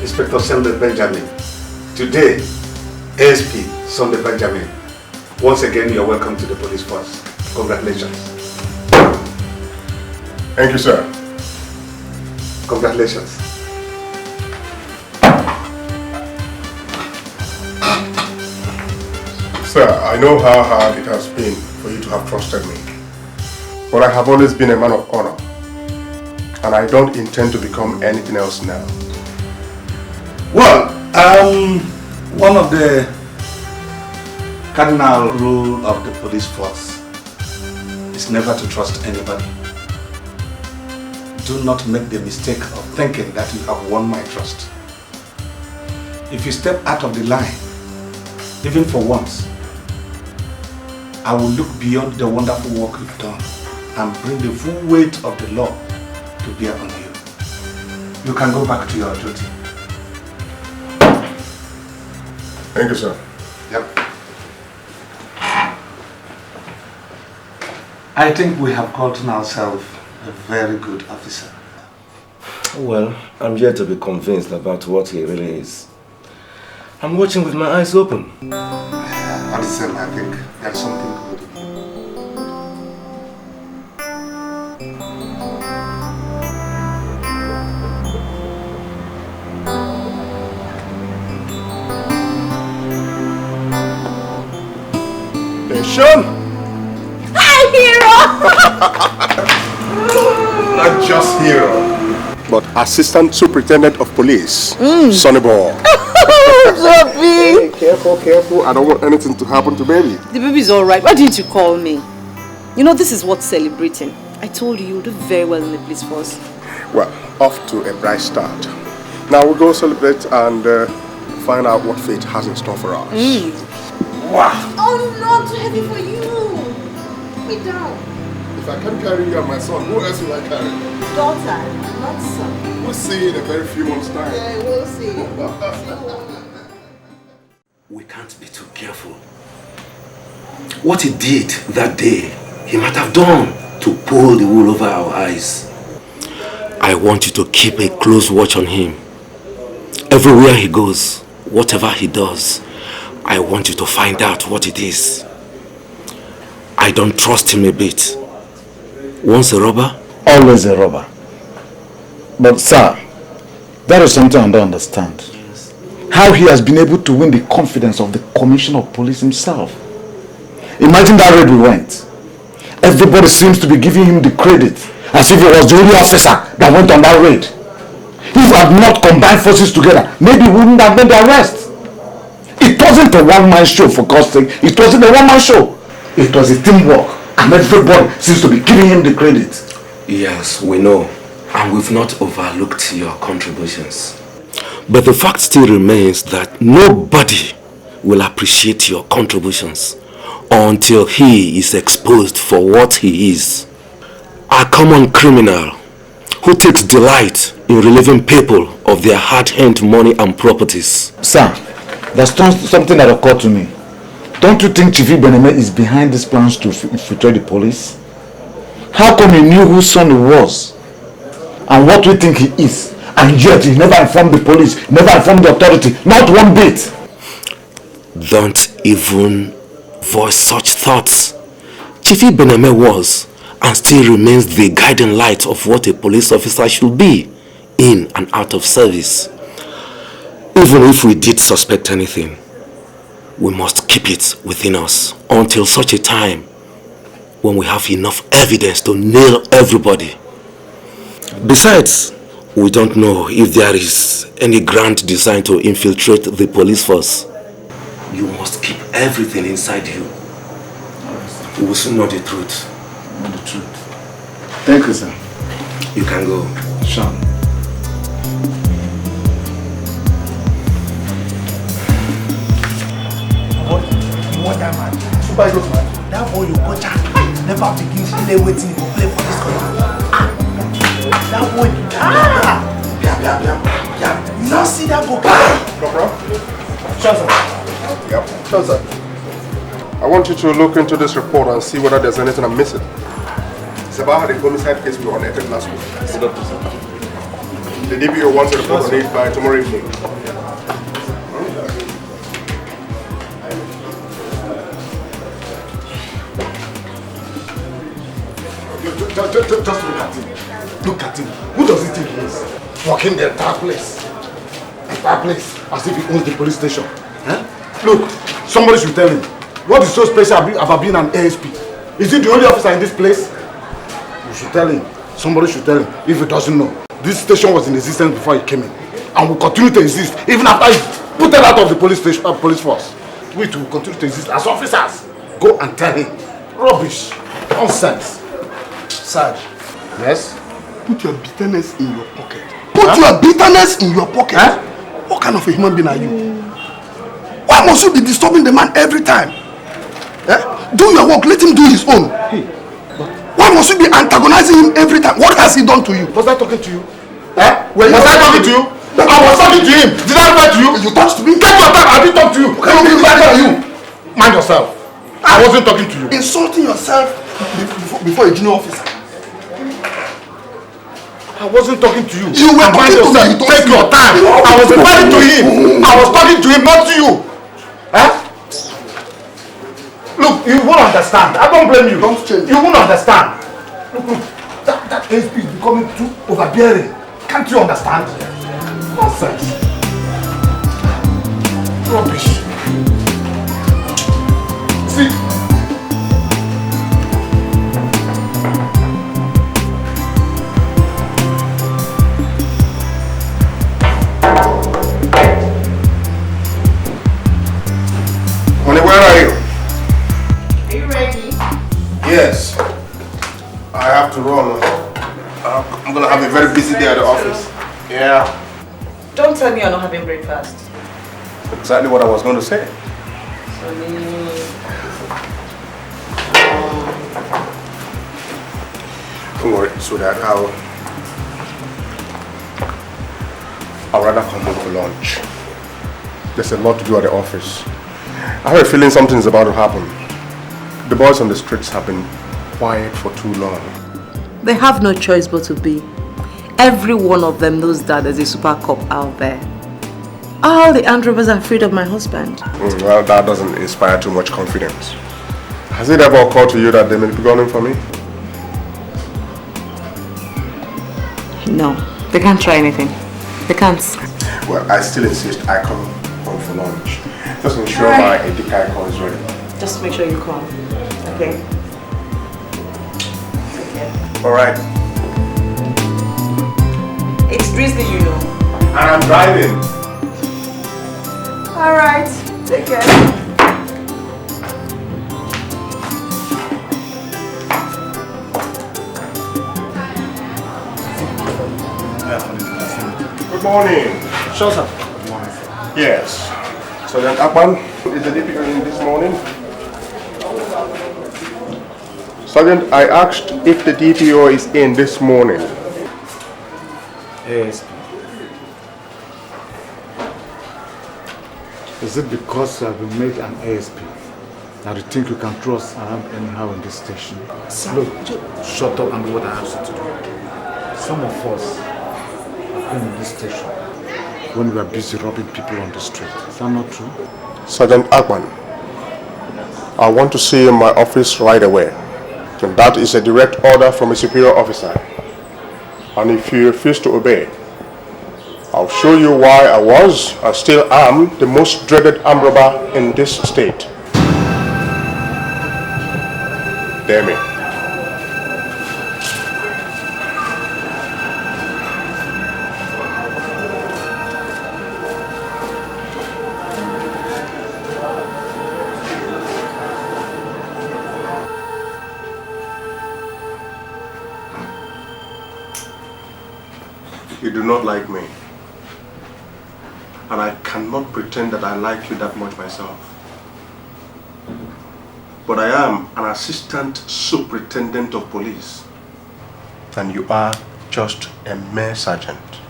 Inspector Sunday Benjamin. Today, ASP Sunday Benjamin. Once again, you're welcome to the police force. Congratulations. Thank you, sir. Congratulations. Sir, I know how hard it has been for you to have trusted me. But I have always been a man of honor. And I don't intend to become anything else now. Well, one of the cardinal rule of the police force is never to trust anybody. Do not make the mistake of thinking that you have won my trust. If you step out of the line, even for once, I will look beyond the wonderful work you've done and bring the full weight of the law to bear on you. You can go back to your duty. Thank you, sir. Yep. I think we have gotten ourselves a very good officer. Well, I'm yet to be convinced about what he really is. I'm watching with my eyes open. At the same, I think there's something good in him. Sean! Hi, hero! Not just hero, but Assistant Superintendent of Police, Sonny Boy. Hey, careful, careful. I don't want anything to happen to baby. The baby's alright. Why didn't you call me? You know, this is worth celebrating. I told you, you'll do very well in the police force. Well, off to a bright start. Now we'll go celebrate and find out what fate has in store for us. Wow! Oh, no, too heavy for you. Put me down. If I can't carry you and my son, who else will I carry? Daughter, not son. We'll see in a very few months' time. Yeah, we'll see. We can't be too careful. What he did that day, he might have done to pull the wool over our eyes. I want you to keep a close watch on him. Everywhere he goes, whatever he does, I want you to find out what it is. I don't trust him a bit. Once a robber? Always a robber. But sir, that is something I don't understand. How he has been able to win the confidence of the Commissioner of Police himself. Imagine that raid we went. Everybody seems to be giving him the credit as if he was the only officer that went on that raid. If we had not combined forces together, maybe we wouldn't have made the arrest. It wasn't a one-man show, for God's sake. It wasn't a one-man show. It was a teamwork, and everybody seems to be giving him the credit. Yes, we know, and we've not overlooked your contributions. But the fact still remains that nobody will appreciate your contributions until he is exposed for what he is. A common criminal who takes delight in relieving people of their hard-earned money and properties. Sir, there's something that occurred to me. Don't you think Chief Beneme is behind these plans to infiltrate the police? How come he knew whose son he was? And what we think he is? And yet he never informed the police, never informed the authority, not one bit. Don't even voice such thoughts. Chief Beneme was and still remains the guiding light of what a police officer should be in and out of service. Even if we did suspect anything, we must keep it within us until such a time when we have enough evidence to nail everybody. Besides, we don't know if there is any grand design to infiltrate the police force. You must keep everything inside you. We will soon know the truth. The truth. Thank you, sir. You can go. Sure. What that man? Super good man. That boy you go chat. Never begin play waiting for play for this corner. That boy. Yeah. You don't see that go. Corporal? Sure, sir. Yep. Sure, sir. I want you to look into this report and see whether there's anything I'm missing. It's about the homicide case we were unearthed last week. The DPO wants a report on it by tomorrow evening. Just look at him. Look at him. Who does he think he is? Walking the entire place. Entire place. As if he owns the police station. Look, somebody should tell him. What is so special about being an ASP? Is he the only officer in this place? You should tell him. Somebody should tell him if he doesn't know. This station was in existence before he came in. And will continue to exist even after he put it out of the police station, police force. We will continue to exist as officers. Go and tell him. Rubbish. Nonsense. Sarge. Yes? Put your bitterness in your pocket. Put your bitterness in your pocket? What kind of a human being are you? Why must you be disturbing the man every time? Do your work, let him do his own. Why must you be antagonizing him every time? What has he done to you? Was I talking to you? Was I talking to you? I was talking to him. Did I reply to you? You touched me? Get your time. I didn't talk to you. Can you be you? Mind yourself. I wasn't talking to you. Insulting yourself before a junior officer. I wasn't talking to you. You were talking to me. Take your time. I was replying to him. I was talking to him, not to you. Look, you won't understand. I don't blame you. Don't change. You won't understand. Look. That SP is becoming too overbearing. Can't you understand? Nonsense. Rubbish. See? Onny, where are you? Are you ready? Yes. I have to run. I'm gonna have a very busy day at the office. Yeah. Don't tell me you're not having breakfast. Exactly what I was going to say. Don't worry, sweetheart. I'll rather come home for lunch. There's a lot to do at the office. I have a feeling something's about to happen. The boys on the streets have been quiet for too long. They have no choice but to be. Every one of them knows that there's a super cop out there. All the armed robbers are afraid of my husband. Well, that doesn't inspire too much confidence. Has it ever occurred to you that they may be gunning for me? No, they can't try anything. They can't. Well, I still insist I come home for lunch. Just ensure my Etiko is ready. Just make sure you come. Okay? Alright. It's Drizzly, you know. And I'm driving. Alright. Take care. Good morning. Sure, sir. Yes. Sergeant Akpan is the DPO in this morning. Sergeant, I asked if the DPO is in this morning. ASP. Is it because you have been made an ASP that you think you can throw us around anyhow in this station? Sir, look, shut up and do what I asked you to do. Some of us have been in this station when we are busy robbing people on the street. Is that not true? Sergeant Akpan, I want to see you in my office right away. And that is a direct order from a superior officer. And if you refuse to obey, I'll show you why I was, and still am, the most dreaded armed robber in this state. Dare me. You do not like me. And I cannot pretend that I like you that much myself. But I am an assistant superintendent of police. And you are just a mere sergeant.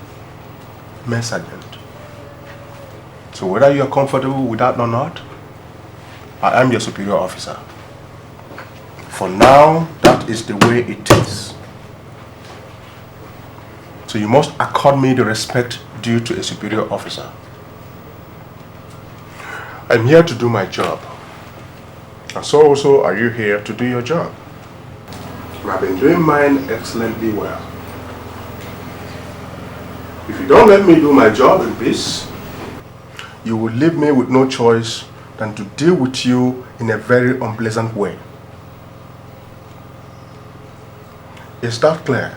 Mere sergeant. So whether you are comfortable with that or not, I am your superior officer. For now, that is the way it is. So So you must accord me the respect due to a superior officer. I'm here to do my job. And so also are you here to do your job. I've been doing mine excellently well. If you don't let me do my job in peace, you will leave me with no choice than to deal with you in a very unpleasant way. Is that clear?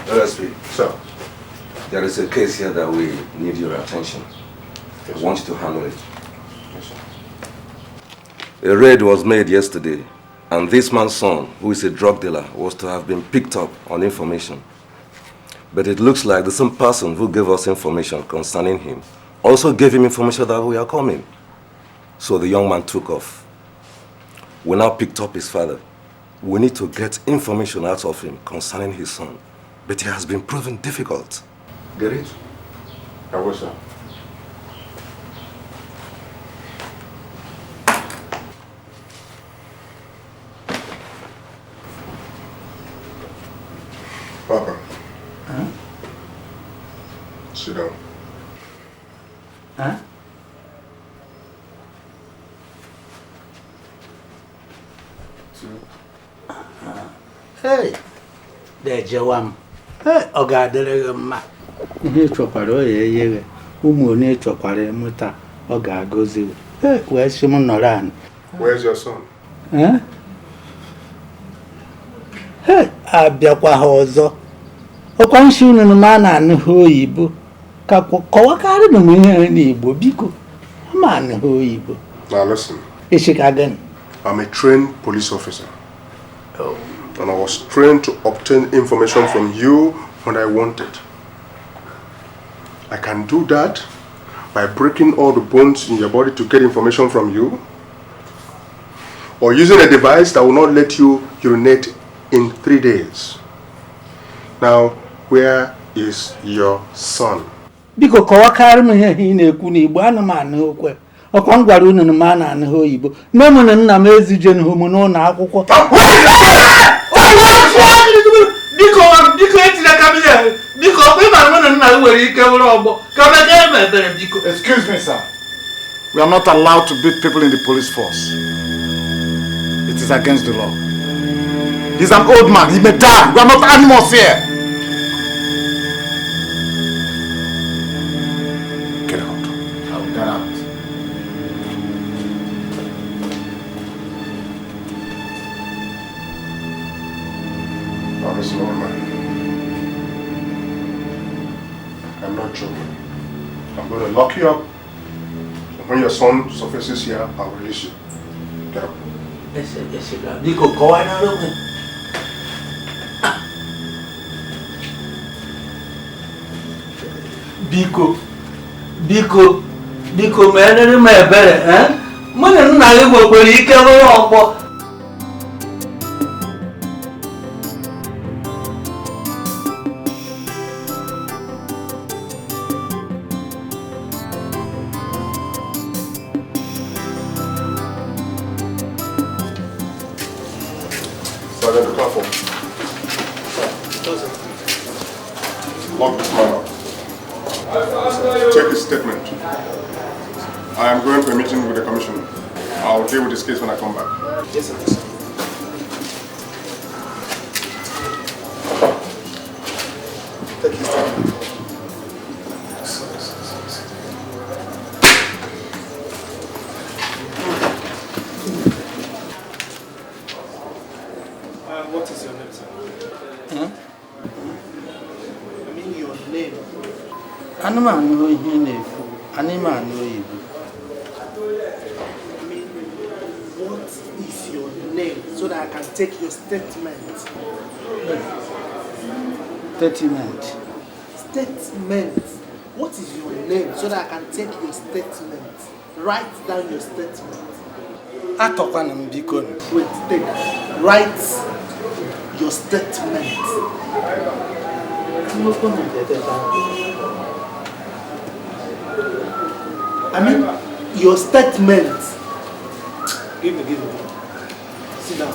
LSP. Sir. There is a case here that we need your attention. Yes, I want you to handle it. Yes, sir. A raid was made yesterday, and this man's son, who is a drug dealer, was to have been picked up on information. But it looks like the same person who gave us information concerning him also gave him information that we are coming. So the young man took off. We now picked up his father. We need to get information out of him concerning his son. But it has been proven difficult. Get it? I will, sir. Papa. Huh? Sit down. Huh? Hey, Dejawam. Hey, Ogadere ma. Ihe chọkwara oye yeghe. Ụmụ onye chọkwara mụta ọ ga-agọzi. Hey, wee sị m nọrọ anị. Where's your son? Huh? Hey, abịakwa ha ọzọ. Ọkwa nshi unu ma na-anụ ha oyibo. Ka kọwakarị m ihe n'Igbo biko. Ma anụ ha oyibo. Now listen. Ishikagan. I'm a trained police officer. Oh. And I was trained to obtain information from you when I want it. I can do that by breaking all the bones in your body to get information from you, or using a device that will not let you urinate in 3 days. Now, where is your son? Biko kọwakarị m ihe ị na-ekwu n'Igbo anụmanụ okwe. Ọkwa m gwara unu na m na-anụ ha oyibo. Nne m na nna m ezije m n'ụlọ akwụkwọ. Biko etila kabinye. Biko ọkwa ịma m na nna m nwere ike were ọgbọ. Ka meke emebere biko. Excuse me, sir. We are not allowed to beat people in the police force. It is against the law. He's an old man. He may die. We are not animals here. Get out. I will get out. Oh, listen, old man. I'm not joking. I'm going to lock you up. And when your son surfaces here, I'll release you. Get up. Biko kọwara m. Biko mere m ebere, mụ na nna gị nwekwara ike were ọgbọ. Sergeant OKAFOR. Lock this man up. Take his statement. I am going for a meeting with the commissioner. I'll deal with this case when I come back. Yes, sir. Take his statement. What is your name, sir? Huh? I mean your name. Anụmanụ ihe na-efu, anụmanụ oyibo. I mean, what is your name so that I can take your statement? Statement. Statement. What is your name so that I can take your statement? Write down your statement. Atọkwana m biko. Wait, take. Write your statement. I mean, your statement. Give me. Sit down.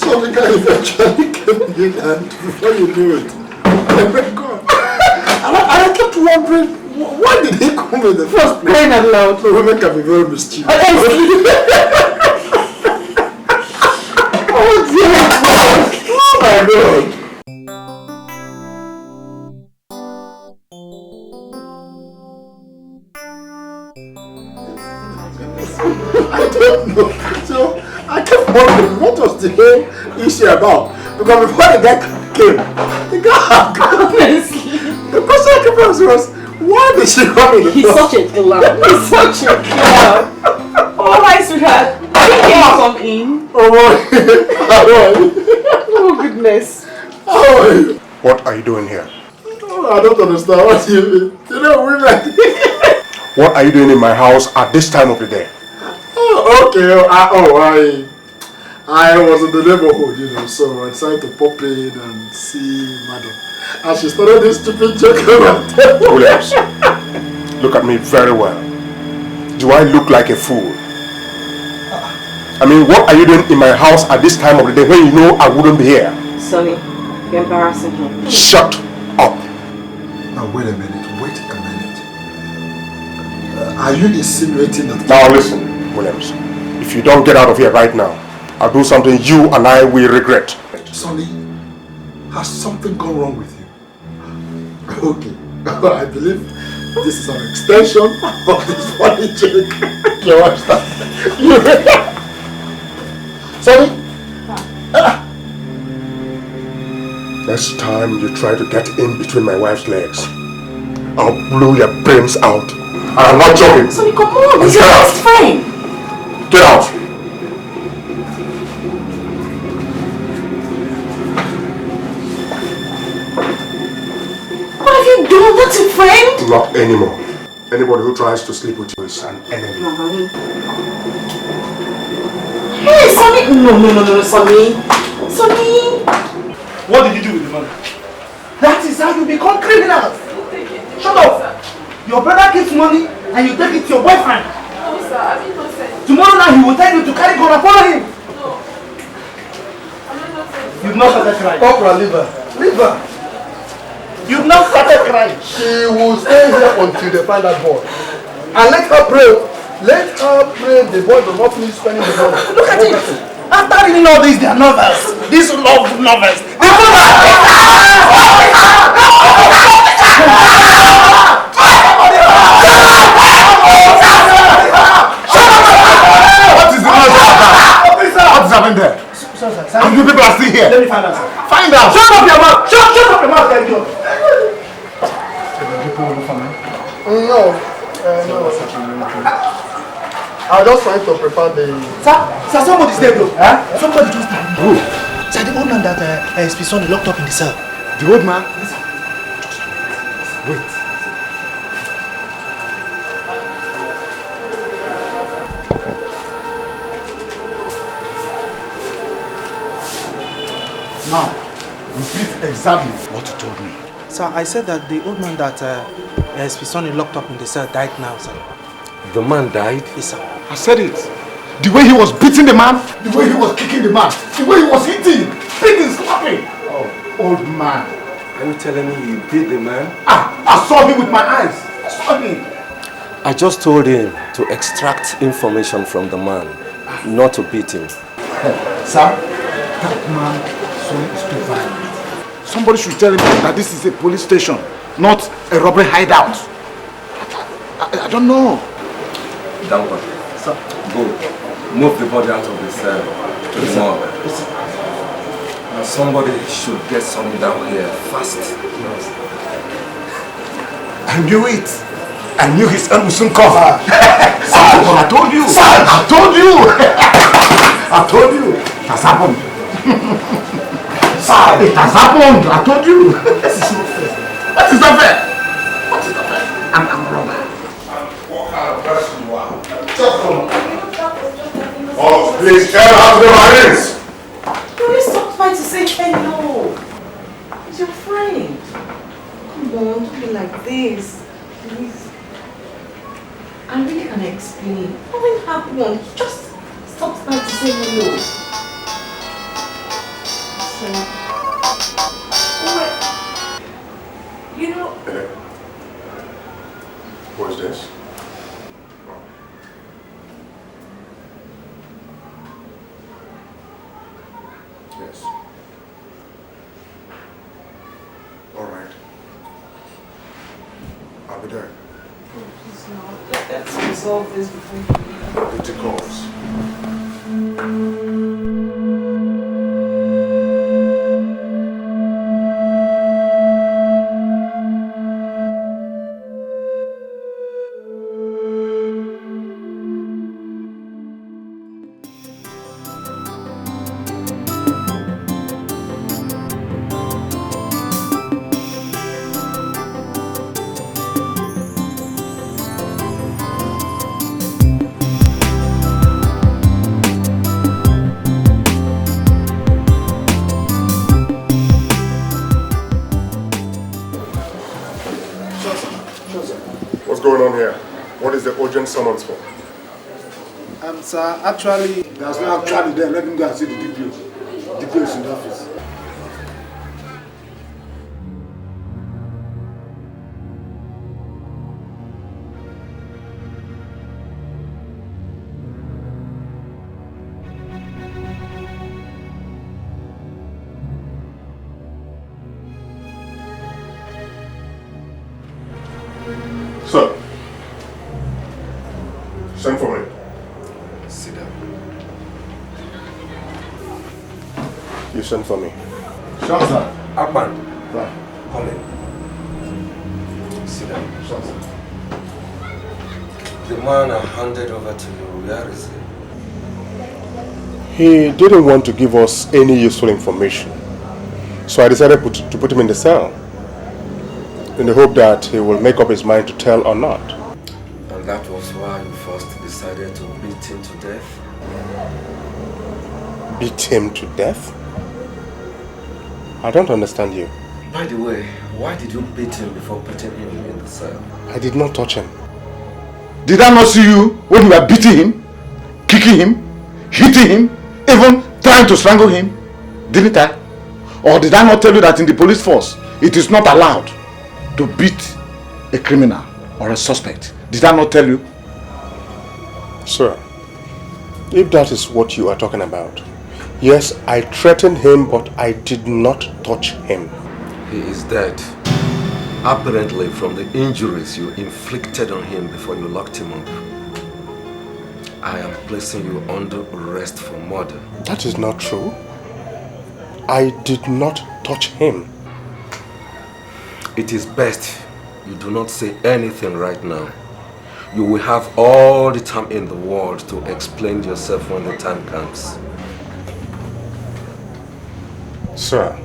So the guy eventually came in and before you knew it, they were gone. And I kept wondering, why did he come in the first place? Crying out loud. The women can be very mischievous. Oh dear. Oh my God. I don't know. So I kept wondering what was the whole issue about. Because before the guy came, the question I kept asking was, why did she come in? He's such a killer. He's such a killer. Oh my sweetheart. Did he come in? Oh boy. Oh goodness. How are you? What are you doing here? Oh, I don't understand what you mean. You know, women. What are you doing in my house at this time of the day? Oh, okay. I was in the neighborhood, you know, so I decided to pop in and see madam. And she started this stupid joke about Williams, look at me very well. Do I look like a fool? I mean, what are you doing in my house at this time of the day when you know I wouldn't be here? Sonny, you're embarrassing him. Shut up. Now, wait a minute. Are you insinuating that... Now listen, Williams. If you don't get out of here right now, I'll do something you and I will regret. Sonny, has something gone wrong with you? Okay. I believe this is an extension of this funny joke. You watch that? Sonny? Next time you try to get in between my wife's legs, I'll blow your brains out. And I'm not joking. Sonny, come on. He's your best friend. Get out. What have you done? That's a friend? Not anymore. Anybody who tries to sleep with you is an enemy. No, honey. Hey, Sonny. No, Sonny. Sonny. What did you do with the money? That is how you become criminals. Shut up. Your brother keeps money and you take it to your boyfriend. No, sir. I mean, no sense. Tomorrow night he will tell you to carry gun and follow him. No. I mean, no sense. You've not started crying. Opera, leave her. Leave her. You've not started crying. She will stay here until they find that boy. And let her pray. Let her pray the boy does not finish spending the money. Look at it. After reading all these, they are novels. These love novels. What is the noise about? What is happening there? And you people are still here. Let me find out. Find out. Shut up your mouth. Shut up your mouth, Kanayo. No. I was just trying to prepare the... Sir, somebody's there though. Huh? Somebody just died. Who? Sir, the old man that his son locked up in the cell. The old man? Yes, sir. Wait. Now, repeat exactly what you told me. Sir, I said that the old man that his son locked up in the cell died now, sir. The man died? Yes, sir. I said it. The way he was beating the man, the way he was kicking the man, the way he was hitting, beating, slapping. Oh, old man. Are you telling me you beat the man? I saw him with my eyes. I saw him. I just told him to extract information from the man, not to beat him. Sir, that man is too violent. Somebody should tell him that this is a police station, not a robbery hideout. I don't know. Down one. Sir. Go. Move the body out of the cell to the morgue. Now somebody should get some down here fast. I knew it. I knew his end will soon come. I told you. I told you. I told you. It has happened. It has happened. I told you. This is not fair. What is not fair? What is not fair? I'm a robber. What kind of person you are? Oh, please tell us the Marines. Please stop trying to say hello. It's your friend. Come on, don't be like this. Please. I really can explain. Nothing happened. Just stop trying to say hello. You know... What is this? Yes. All right. I'll be there. Please, no. Let's resolve this before you leave. Etikos. What's going on here? What is the urgent summons for? Sir, actually... There's no actually there. Let him go and see the DPO. DPO is in the office. Sir, send for me. Sit down. You sent for me. Sure, sir. Akman. Sir. Come in. Sit down. Sure, sir. The man I handed over to you, where is he? He didn't want to give us any useful information. So I decided to put him in the cell, in the hope that he will make up his mind to tell or not. And that was why you first decided to beat him to death? Beat him to death? I don't understand you. By the way, why did you beat him before putting him in the cell? I did not touch him. Did I not see you when you were beating him, kicking him, hitting him, even trying to strangle him? Didn't I? Or did I not tell you that in the police force, it is not allowed to beat a criminal or a suspect? Did I not tell you? Sir, if that is what you are talking about, yes, I threatened him, but I did not touch him. He is dead. Apparently from the injuries you inflicted on him before you locked him up. I am placing you under arrest for murder. That is not true. I did not touch him. It is best you do not say anything right now. You will have all the time in the world to explain yourself when the time comes. Sir,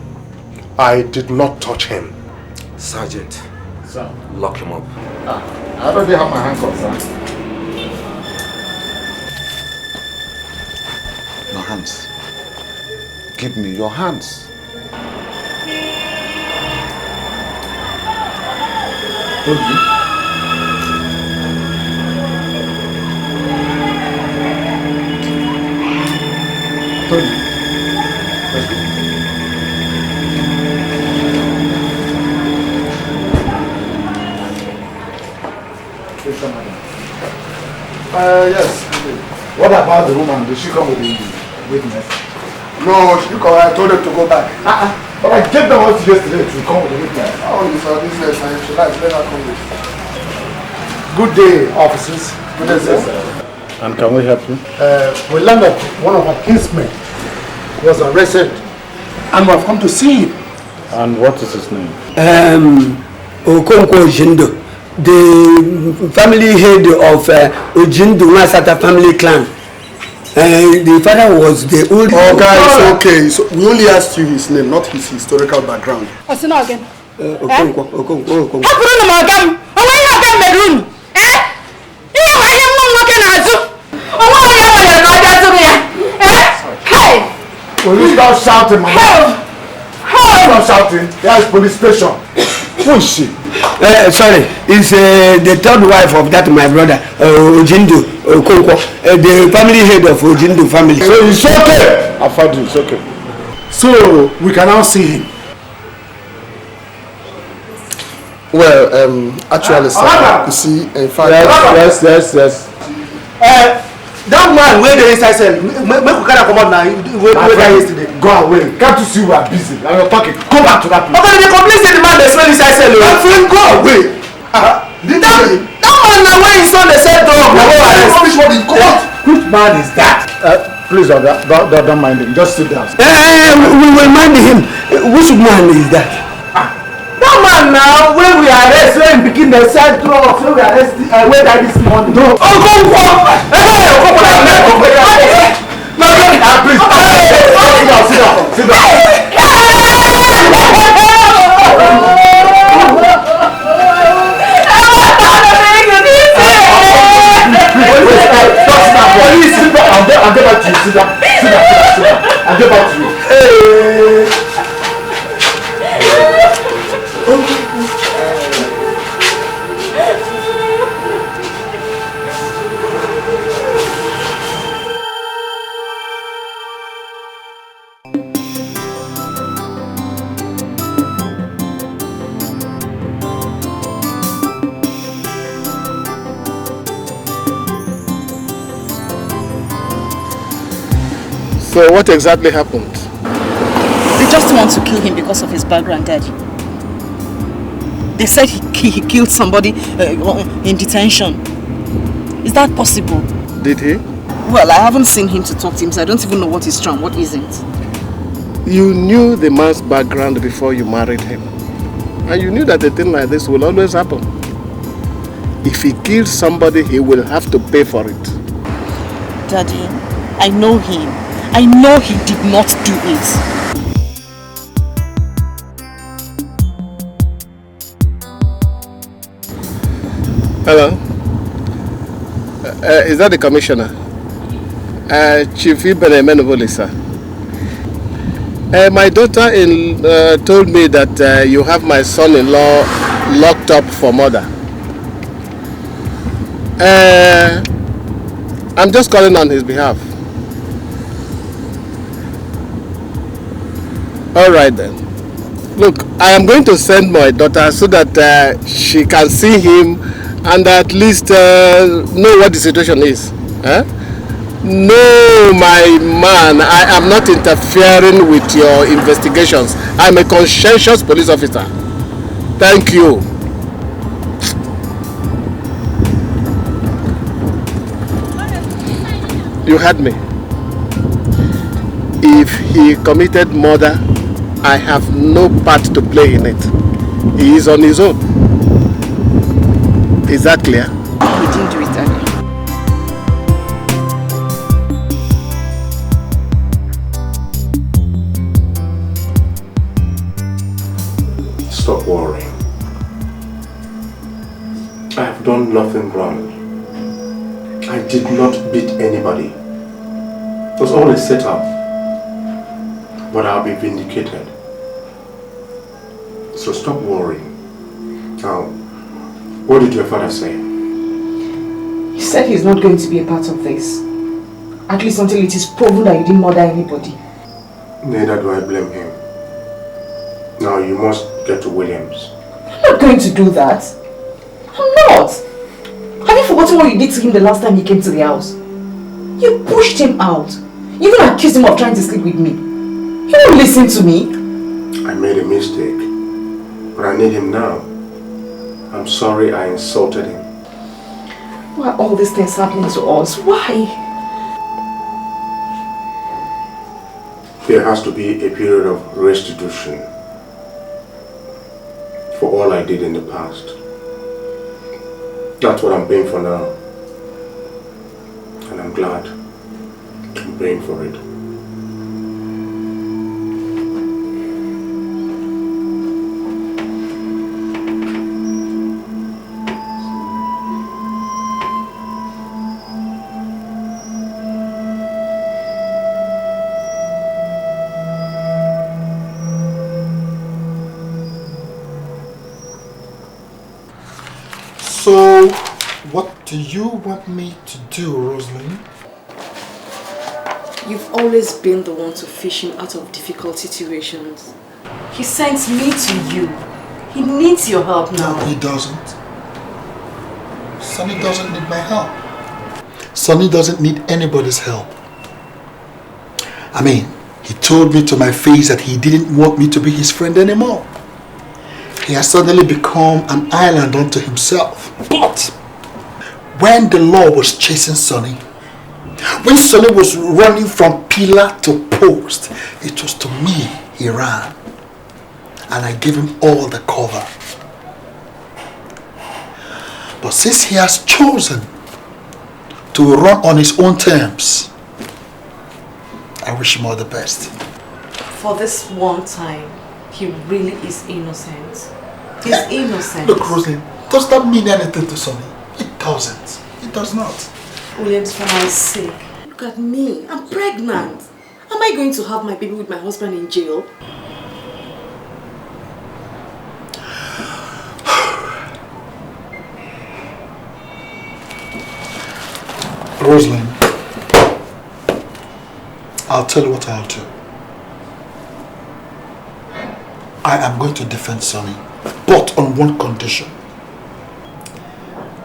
I did not touch him. Sergeant, sir, lock him up. I already have my handcuffs, sir. Your hands. Give me your hands. Told you. Told you. Let's go. Yes. What about the woman? Did she come with the witness? No, I told her to go back. But I gave them what yesterday to come with the witness. Oh, it's a business and she likes let her come with. Good day, officers. Good day, sir. And can we help you? We learned that one of our kinsmen was arrested and we have come to see him. And what is his name? Okonkwo Ojindo, the family head of Ojindo Masata family clan. The father was the old... Oh, guys, okay. So we only asked you his name, not his historical background. What's the name again? Okonkwo. How can you know him? Oh, why you have them bedroom? Eh? You know why you're not working as you? Oh, why are you not working as you? Hey! Will you stop shouting, Mama? Stop shouting. There is police station. Who is she? Sorry, it's the third wife of that my brother, Ojindo Okonkwo, the family head of Ojindo family. So it's okay. I've heard you, it's okay. So we can now see him. Well, actually, sir, you see, in fact... Yes. That man where the inside cell, make we carry come out now. Where yesterday? Go away. Can't you see we are busy? And you're talking. Go back to that place. Okay, they complain say the man they smell inside cell. My friend, go away. That man now where his son they sell dog. Which man is that? Please, don't mind him. Just sit down. We will mind him. Which man is that? That man now, when we arrest, when we begin the sell drugs, when we arrest, where that this morning. No. Oh, come on! Sit down. I'll get back to you. Sit down. I'll get back to you. So what exactly happened? They just want to kill him because of his background, Daddy. They said he killed somebody in detention. Is that possible? Did he? Well, I haven't seen him to talk to him, so I don't even know what is strong, what isn't. You knew the man's background before you married him. And you knew that a thing like this will always happen. If he kills somebody, he will have to pay for it. Daddy, I know him. I know he did not do it. Hello? Is that the commissioner? Chief Ibenemenoboli, sir. My daughter told me that you have my son-in-law locked up for murder. I'm just calling on his behalf. Alright then. Look, I am going to send my daughter so that she can see him and at least know what the situation is. No, my man, I am not interfering with your investigations. I'm a conscientious police officer. Thank you. You heard me. If he committed murder, I have no part to play in it. He is on his own. Is that clear? He didn't do it, Daddy. Stop worrying. I have done nothing wrong. I did not beat anybody. It was all a setup. But I'll be vindicated. So stop worrying. Now, what did your father say? He said he's not going to be a part of this. At least until it is proven that he didn't murder anybody. Neither do I blame him. Now you must get to Williams. I'm not going to do that. I'm not. Have you forgotten what you did to him the last time he came to the house? You pushed him out. You even accused him of trying to sleep with me. You won't listen to me. I made a mistake. But I need him now. I'm sorry I insulted him. Why are all these things happening to us? Why? There has to be a period of restitution for all I did in the past. That's what I'm paying for now. And I'm glad I'm paying for it. So, what do you want me to do, Rosalind? You've always been the one to fish him out of difficult situations. He sent me to you. He needs your help now. No, he doesn't. Sonny doesn't need my help. Sonny doesn't need anybody's help. I mean, he told me to my face that he didn't want me to be his friend anymore. He has suddenly become an island unto himself. But when the law was chasing Sonny, when Sonny was running from pillar to post, it was to me he ran. And I gave him all the cover. But since he has chosen to run on his own terms, I wish him all the best. For this one time, he really is innocent. He's innocent. Look, Roslyn, does that mean anything to Sonny? It doesn't. It does not. Williams, for my sake, look at me. I'm pregnant. Am I going to have my baby with my husband in jail? Roslyn, I'll tell you what I'll do. I am going to defend Sonny, but on one condition.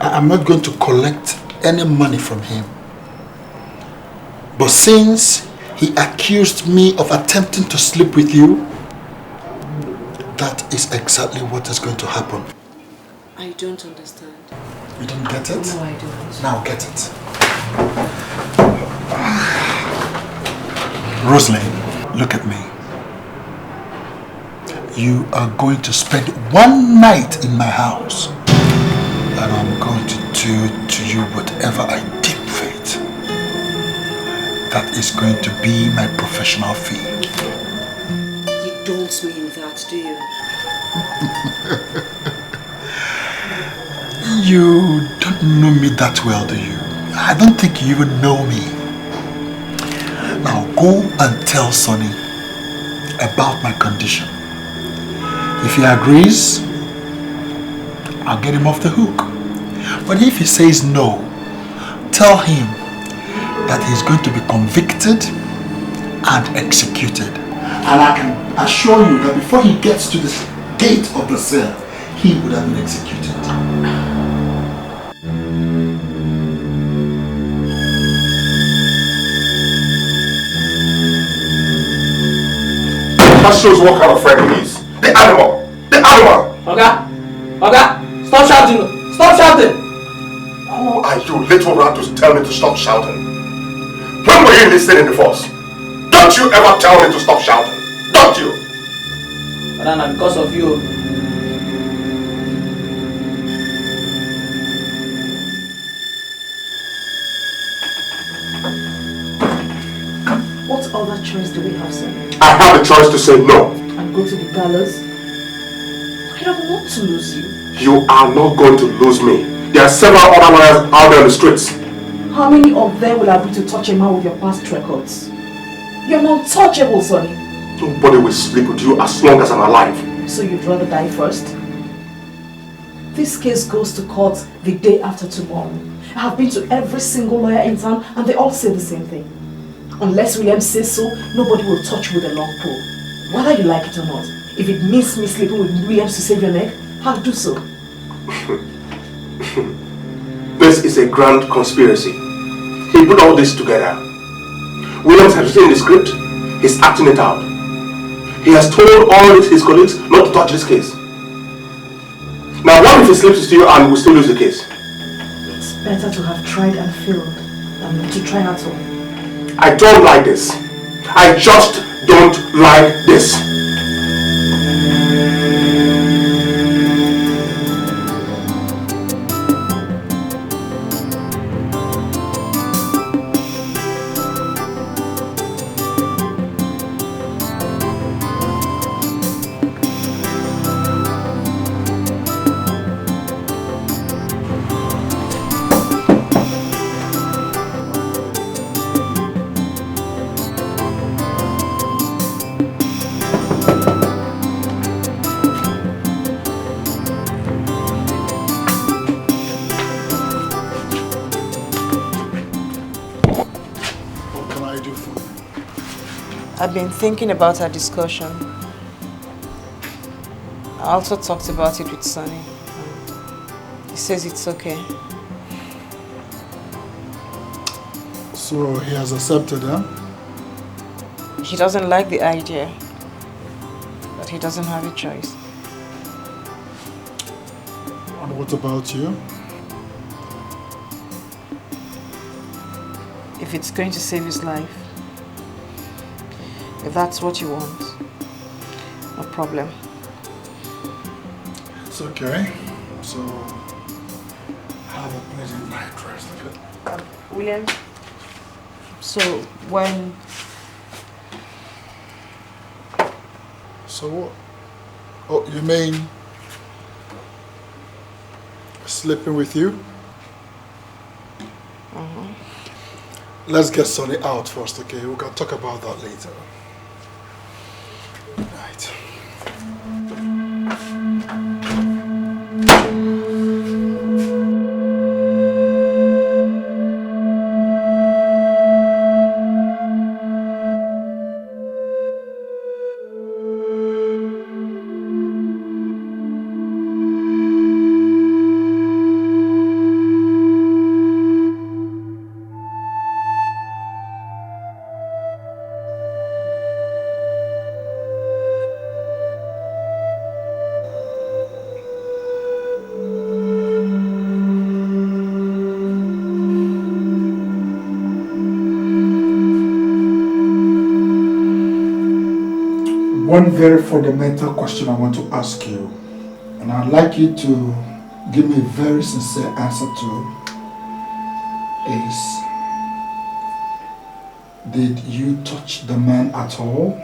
I am not going to collect any money from him. But since he accused me of attempting to sleep with you, that is exactly what is going to happen. I don't understand. You don't get it? No, I don't. Now get it. Roslyn, look at me. You are going to spend one night in my house, and I'm going to do to you whatever I deem fit. That is going to be my professional fee. You don't mean that, do you? You don't know me that well, do you? I don't think you even know me. Now go and tell Sonny about my condition. If he agrees, I'll get him off the hook. But if he says no, tell him that he's going to be convicted and executed. And I can assure you that before he gets to the gate of the cell, he would have been executed. That shows what kind of friend he is. The animal! The animal! Oga, stop shouting! Stop shouting! Who are you, little rat, to tell me to stop shouting? When were you listening in the force? Don't you ever tell me to stop shouting? Don't you? Banana, because of you. What other choice do we have, sir? I have the choice to say no. And go to the gallows? I don't want to lose you. You are not going to lose me. There are several other lawyers out there on the streets. How many of them will agree to touch a man with your past records? You're untouchable, Sonny. Nobody will sleep with you as long as I'm alive. So you'd rather die first? This case goes to court the day after tomorrow. I have been to every single lawyer in town and they all say the same thing. Unless William says so, nobody will touch you with a long pole. Whether you like it or not. If it means me sleeping with Williams to save your neck, I'll do so. This is a grand conspiracy. He put all this together. Williams has written the script. He's acting it out. He has told all his colleagues not to touch this case. Now what if he slips with you and we still lose the case? It's better to have tried and failed than not to try at all. I don't like this. I just don't like this. I've been thinking about our discussion. I also talked about it with Sonny. He says it's okay. So he has accepted, huh? He doesn't like the idea, but he doesn't have a choice. And what about you? If it's going to save his life, if that's what you want, no problem. It's okay. So, have a pleasant night rest. William, so when... So what? Oh, you mean sleeping with you? Let's get Sonny out first, okay? We can talk about that later. Good night. One very fundamental question I want to ask you, and I'd like you to give me a very sincere answer to, is, did you touch the man at all?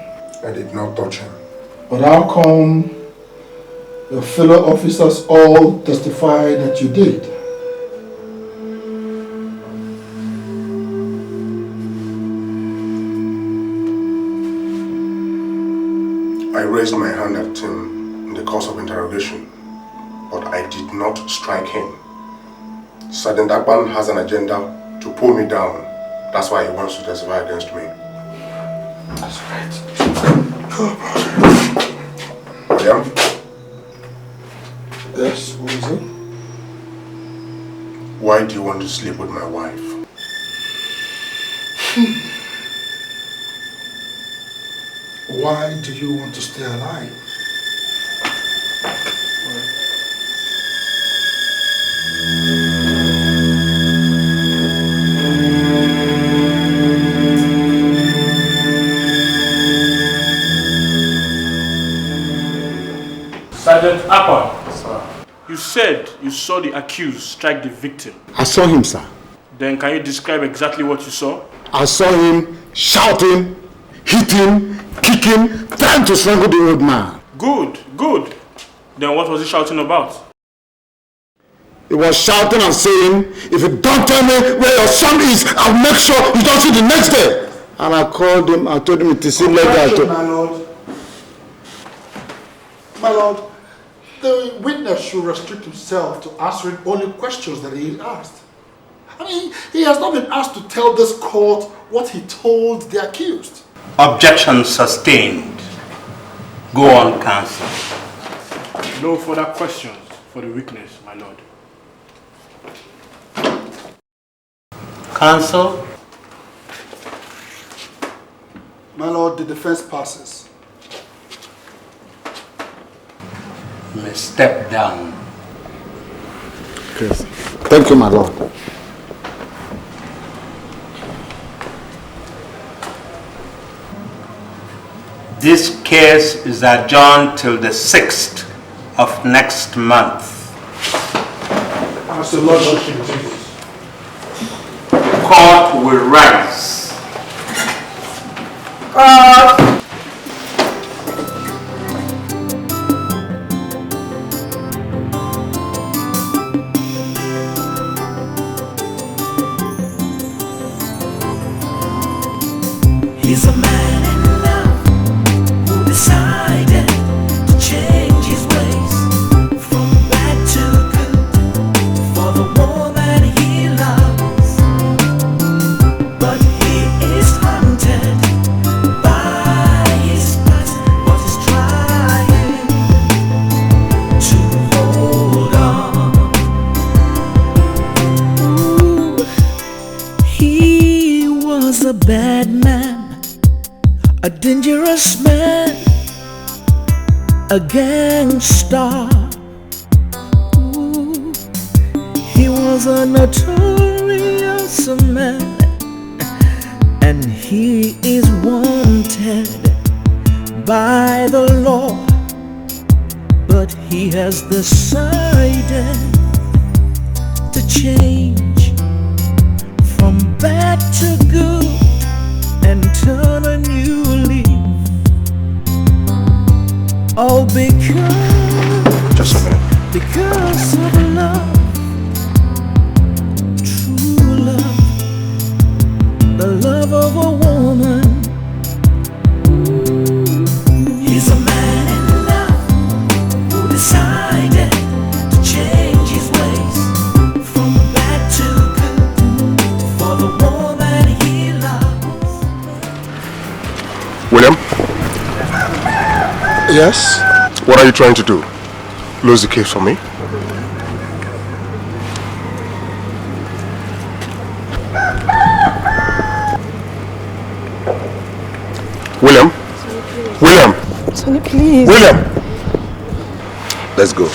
I did not touch him. But how come your fellow officers all testify that you did? I raised my hand at him in the course of interrogation, but I did not strike him. Sergeant Akpan has an agenda to pull me down. That's why he wants to testify against me. That's right. William? Yes, what is it? Why do you want to sleep with my wife? Why do you want to stay alive? Sergeant Akpan, sir. You said you saw the accused strike the victim. I saw him, sir. Then can you describe exactly what you saw? I saw him shouting, hitting, kicking, trying to strangle the old man. Good, good. Then what was he shouting about? He was shouting and saying, if you don't tell me where your son is, I'll make sure you don't see the next day. And I called him, I told him it is illegal. My lord. My lord, the witness should restrict himself to answering only questions that he is asked. I mean, he has not been asked to tell this court what he told the accused. Objection sustained. Go on, counsel. No further questions for the witness, my lord. Counsel? My lord, the defense passes. You may step down. Yes. Thank you, my lord. This case is adjourned till the 6th of next month. As the Lordship Jesus. Court will rise. He's a man in love who decided to change his ways from bad to good for the woman he loves. But he is haunted by dangerous man, a gangster. Ooh, he was a notorious man, and he is wanted by the law. But he has decided to change from bad to good and turn a new leaf. All because, just a minute. Because of love, true love, the love of a woman. He's a man in love who decided to change his ways from bad to good for the woman he loves. William? Yes? What are you trying to do? Close the case for me? William? William! Sonny, please. William! Let's go.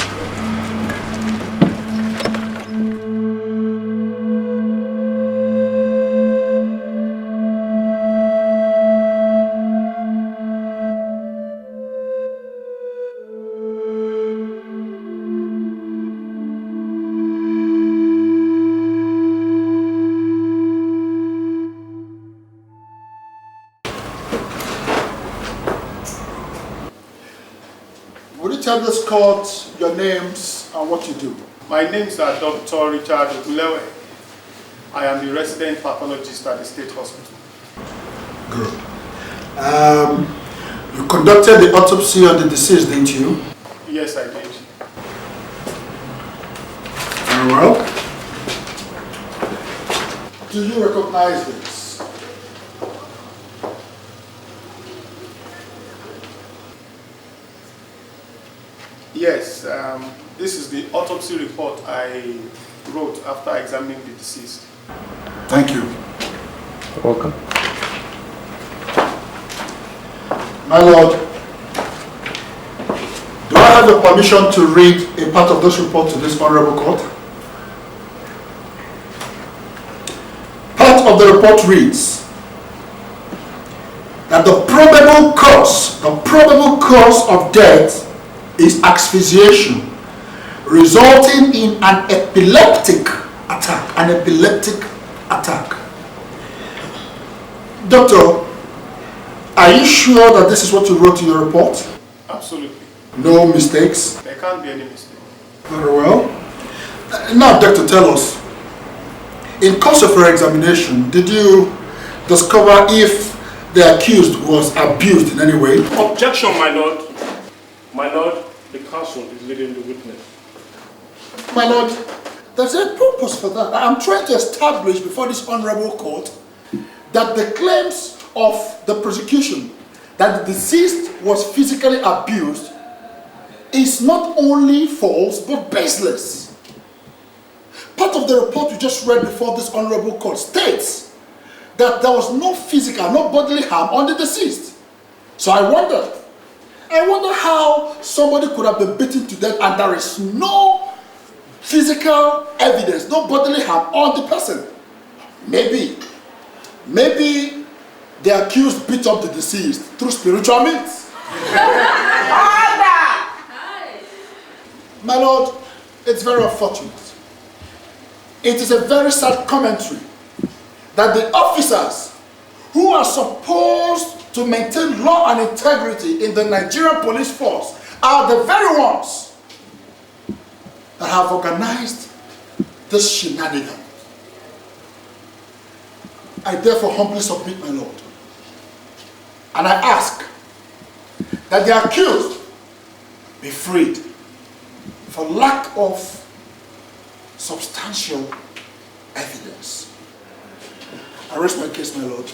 Would you tell this court your names and what you do? My names are Dr. Richard Ogulewe. I am the resident pathologist at the State Hospital. Good. You conducted the autopsy on the deceased, didn't you? Yes, I did. Very well. Do you recognize this? Yes, this is the autopsy report I wrote after examining the deceased. Thank you. Welcome. My lord, do I have the permission to read a part of this report to this honorable court? Part of the report reads that the probable cause of death is asphyxiation, resulting in an epileptic attack. Doctor, are you sure that this is what you wrote in your report? Absolutely. No mistakes? There can't be any mistake. Very well. Now, doctor, tell us, in course of your examination, did you discover if the accused was abused in any way? Objection, my lord. My lord, the counsel is leading the witness. My lord, there's a purpose for that. I'm trying to establish before this honorable court that the claims of the prosecution that the deceased was physically abused is not only false but baseless. Part of the report you just read before this honorable court states that there was no physical, no bodily harm on the deceased. So I wonder how somebody could have been beaten to death and there is no physical evidence, no bodily harm on the person. Maybe the accused beat up the deceased through spiritual means. My lord, it's very unfortunate. It is a very sad commentary that the officers who are supposed to maintain law and integrity in the Nigerian police force are the very ones that have organized this shenanigan. I therefore humbly submit, my lord, and I ask that the accused be freed for lack of substantial evidence. I rest my case, my lord.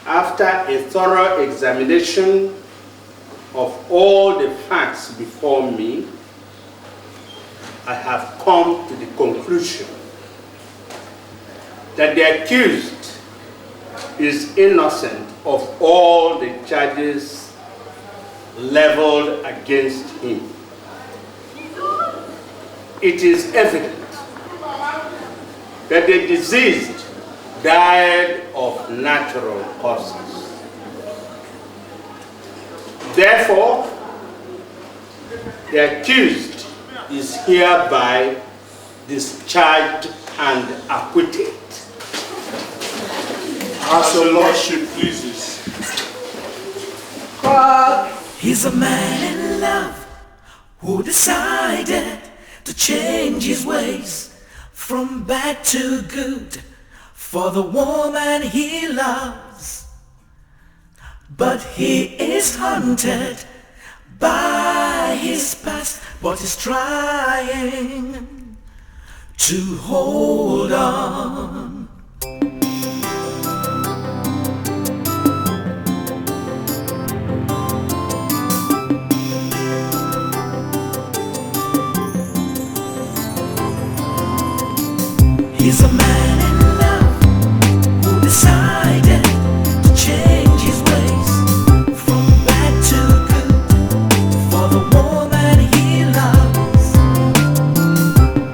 After a thorough examination of all the facts before me, I have come to the conclusion that the accused is innocent of all the charges leveled against him. It is evident that the deceased died of natural causes. Therefore, the accused is hereby discharged and acquitted. As your lordship pleases. He's a man in love who decided to change his ways from bad to good for the woman he loves. But he is haunted by his past, but he's trying to hold on. He's a man in love who decided to change his ways from bad to good for the woman he loves.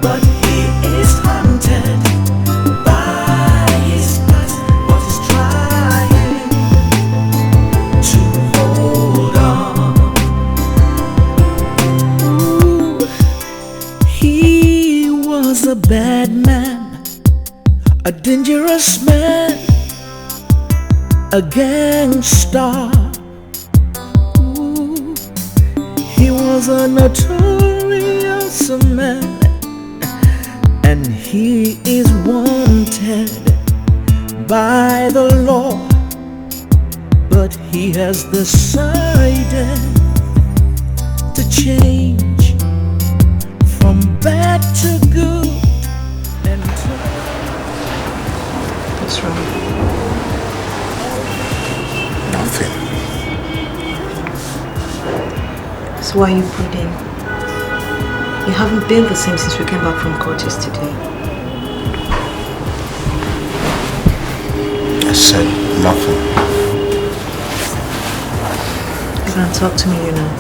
But he is haunted by his past, but he's trying to hold on. He was a bad man, a dangerous man, a gangster. Ooh, he was a notorious man, and he is wanted by the law. But he has decided to change from bad to good. What's wrong? Nothing. So why are you brooding? You haven't been the same since we came back from court yesterday. I said nothing. You can't talk to me, you know.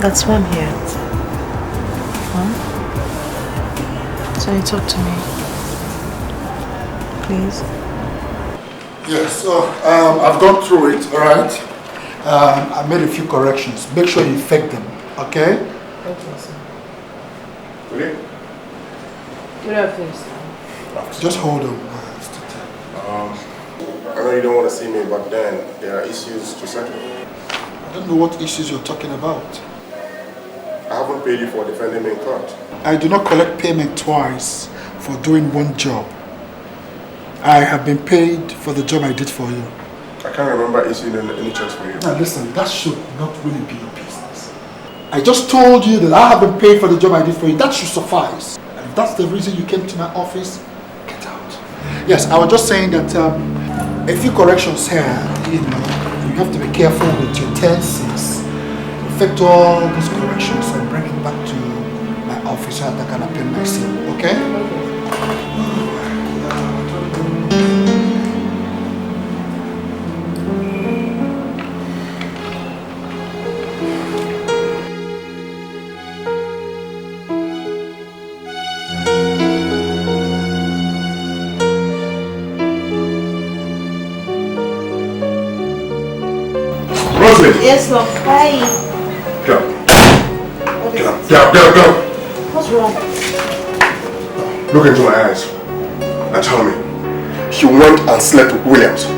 That's why I'm here. Huh? So you talk to me. Please. Yes, so I've gone through it, alright? I made a few corrections. Make sure you effect them, okay? Thank you, sir. Really? Good afternoon, sir. Just hold on. I know you don't want to see me, but then there are issues to settle. I don't know what issues you're talking about. I haven't paid you for defending me in court. I do not collect payment twice for doing one job. I have been paid for the job I did for you. I can't remember issuing any checks for you. Now listen, that should not really be your business. I just told you that I have been paid for the job I did for you. That should suffice. And if that's the reason you came to my office, get out. Yes, I was just saying that a few corrections here, you have to be careful with your tenses. Effect all these corrections and bring it back to my office so that I can appeal myself, okay? Yes, love. Hi. Get up. Get up. Get up. Get up. Get up. What's wrong? Look into my eyes and tell me, you went and slept with Williams.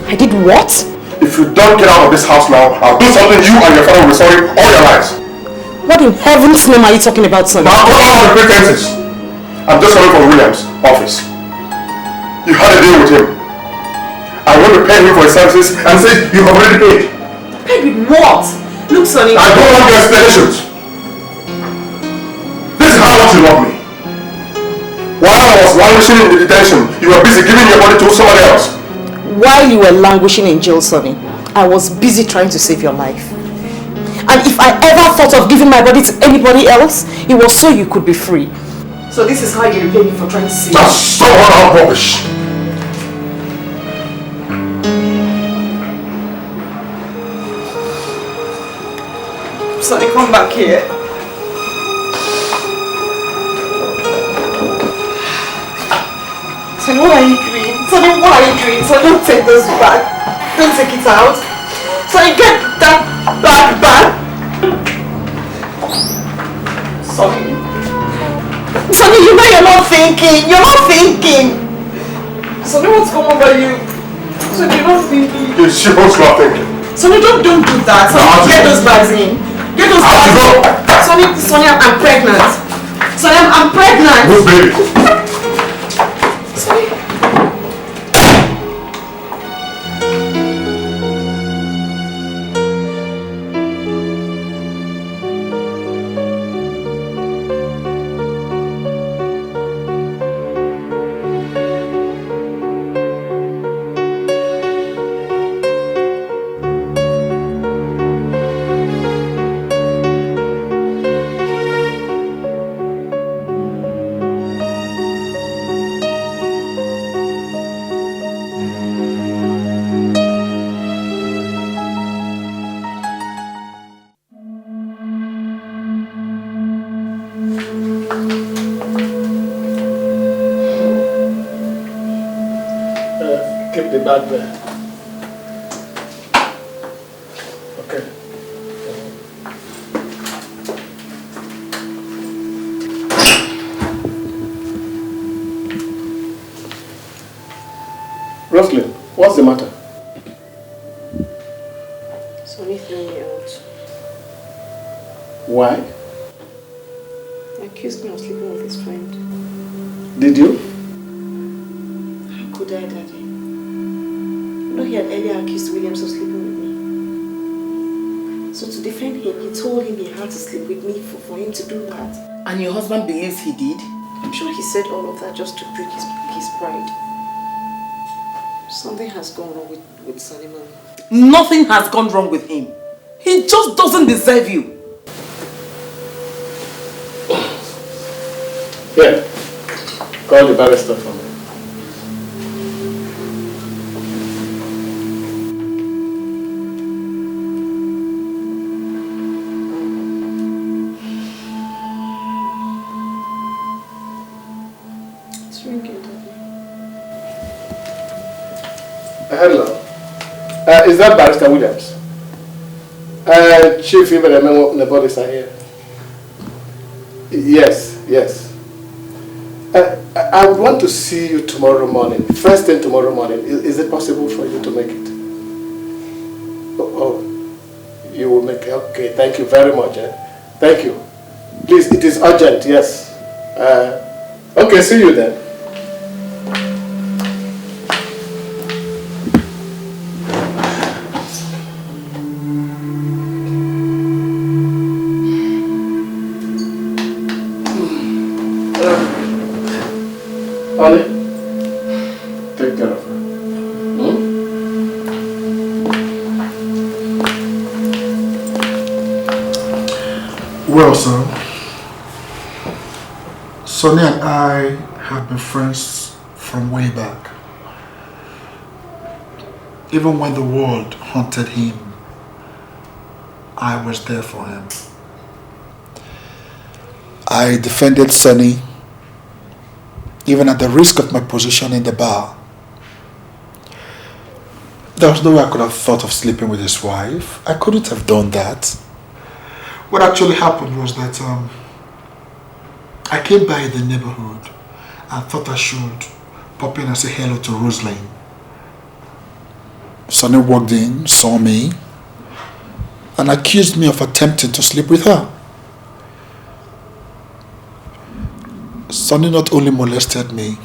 I did what? If you don't get out of this house now, I'll do something you and your father will be sorry all your lives. What in heaven's name are you talking about, son? Now go out of the pretenses. I'm just coming from Williams' office. You had a deal with him. I want to pay him for his services and say you have already paid. Paid with what? Look, Sonny. I don't want your explanations. This is how much you love me. While I was languishing in the detention, you were busy giving your body to somebody else. While you were languishing in jail, Sonny, I was busy trying to save your life. And if I ever thought of giving my body to anybody else, it was so you could be free. So this is how you repay me for trying to save me. That's so rubbish. Sonny, come back here. Sonny, what are you doing? Sonny, what are you doing? Sonny, don't take this back. Don't take it out. Sonny, get that bag back. Sonny. Sonny, you know you're not thinking. You're not thinking. Sonny, what's going on over you? Sonny, you're not thinking. Yes, she was not thinking. Sonny, don't do that. Sonny, get those bags in. Get those bags in. Sonny, I'm pregnant. Sonny, I'm pregnant. Move, baby. Sonny. Keep the bag there. Okay. Roslyn, what's the matter? Sonny threw me out. Why? He accused me of sleeping with his friend. Did you? How could I, Daddy? You know he had earlier accused Williams of sleeping with me. So to defend him, he told him he had to sleep with me for him to do that. And your husband believes he did? I'm sure he said all of that just to break his pride. Something has gone wrong with Sonny, Mom. Nothing has gone wrong with him. He just doesn't deserve you. Yeah. Call the barrister for me. It's ringing, Daddy. Hello. Is that Barrister Williams? Chief, even the bodies are here. Yes, yes. I would want to see you tomorrow morning. First thing tomorrow morning. Is it possible for you to make it? Oh, you will make it. Okay, thank you very much. Thank you. Please, it is urgent, yes. Okay, see you then. Onny, take care of her. Well, sir, Sonny and I have been friends from way back. Even when the world haunted him, I was there for him. I defended Sonny, even at the risk of my position in the bar. There was no way I could have thought of sleeping with his wife. I couldn't have done that. What actually happened was that I came by the neighborhood and thought I should pop in and say hello to Roslyn. Sonny walked in, saw me, and accused me of attempting to sleep with her. Sonny not only molested me,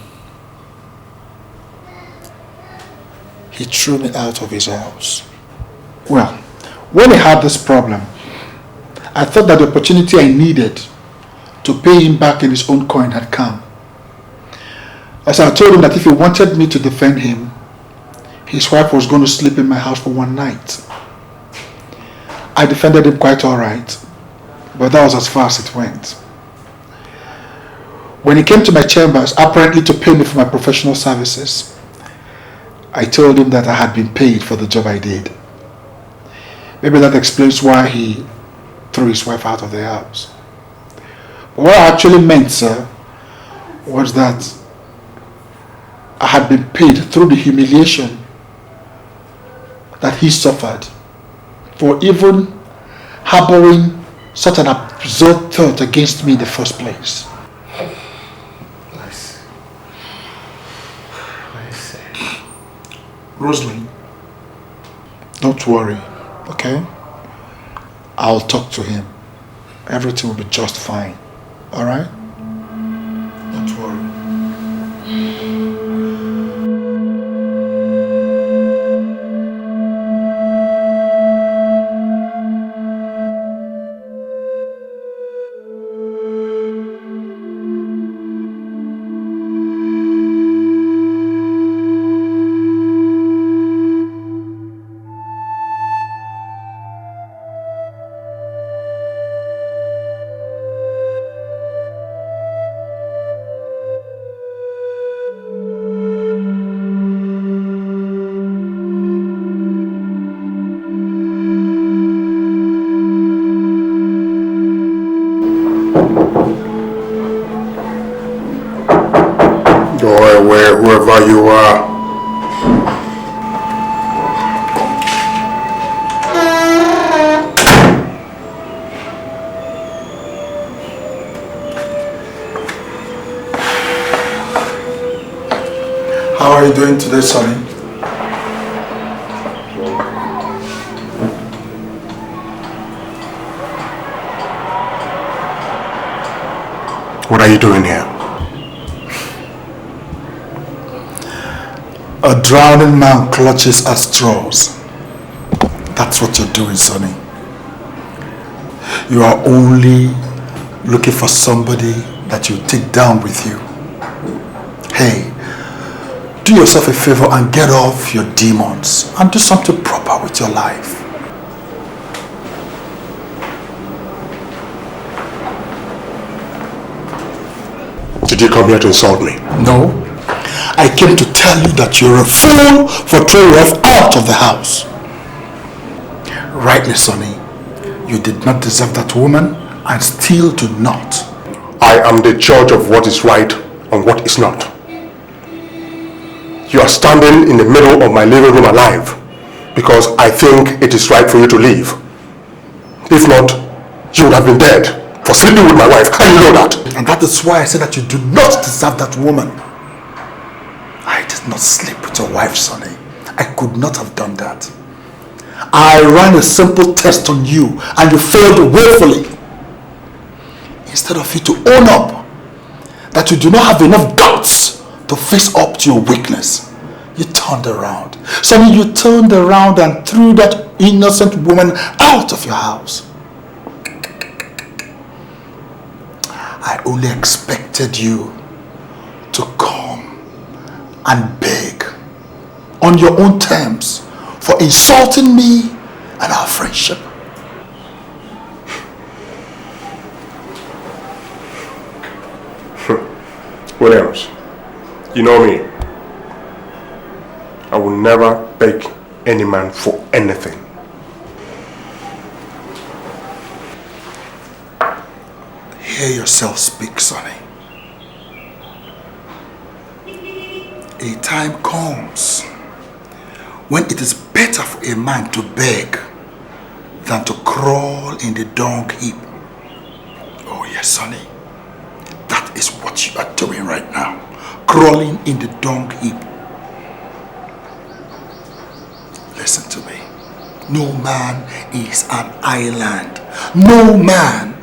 he threw me out of his house. Well, when he had this problem, I thought that the opportunity I needed to pay him back in his own coin had come. As I told him that if he wanted me to defend him, his wife was going to sleep in my house for one night. I defended him quite alright, but that was as far as it went. When he came to my chambers, apparently to pay me for my professional services, I told him that I had been paid for the job I did. Maybe that explains why he threw his wife out of the house. But what I actually meant, sir, was that I had been paid through the humiliation that he suffered for even harboring such an absurd thought against me in the first place. I see. Rosalind, don't worry, okay? I'll talk to him. Everything will be just fine, alright? Don't worry. Whoever you are. How are you doing today, Sonny? What are you doing here? A drowning man clutches at straws. That's what you're doing, Sonny. You are only looking for somebody that you take down with you. Hey, do yourself a favor and get off your demons and do something proper with your life. Did you come here to insult me? No. I came to tell you that you're a fool for throwing Ralph out of the house. Rightly, Sonny, you did not deserve that woman and still do not. I am the judge of what is right and what is not. You are standing in the middle of my living room alive because I think it is right for you to leave. If not, you would have been dead for sleeping with my wife. How do you know that? And that is why I said that you do not deserve that woman. I did not sleep with your wife, Sonny. I could not have done that. I ran a simple test on you and you failed woefully. Instead of you to own up that you do not have enough guts to face up to your weakness, you turned around. Sonny, you turned around and threw that innocent woman out of your house. I only expected you to come and beg on your own terms for insulting me and our friendship. Williams, you know me. I will never beg any man for anything. Hear yourself speak, Sonny. A time comes when it is better for a man to beg than to crawl in the dung heap. Oh yes, Sonny. That is what you are doing right now. Crawling in the dung heap. Listen to me. No man is an island. No man.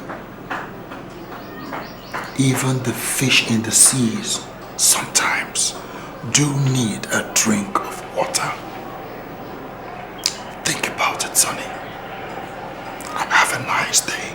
Even the fish in the seas sometimes do need a drink of water. Think about it, Sonny. And have a nice day.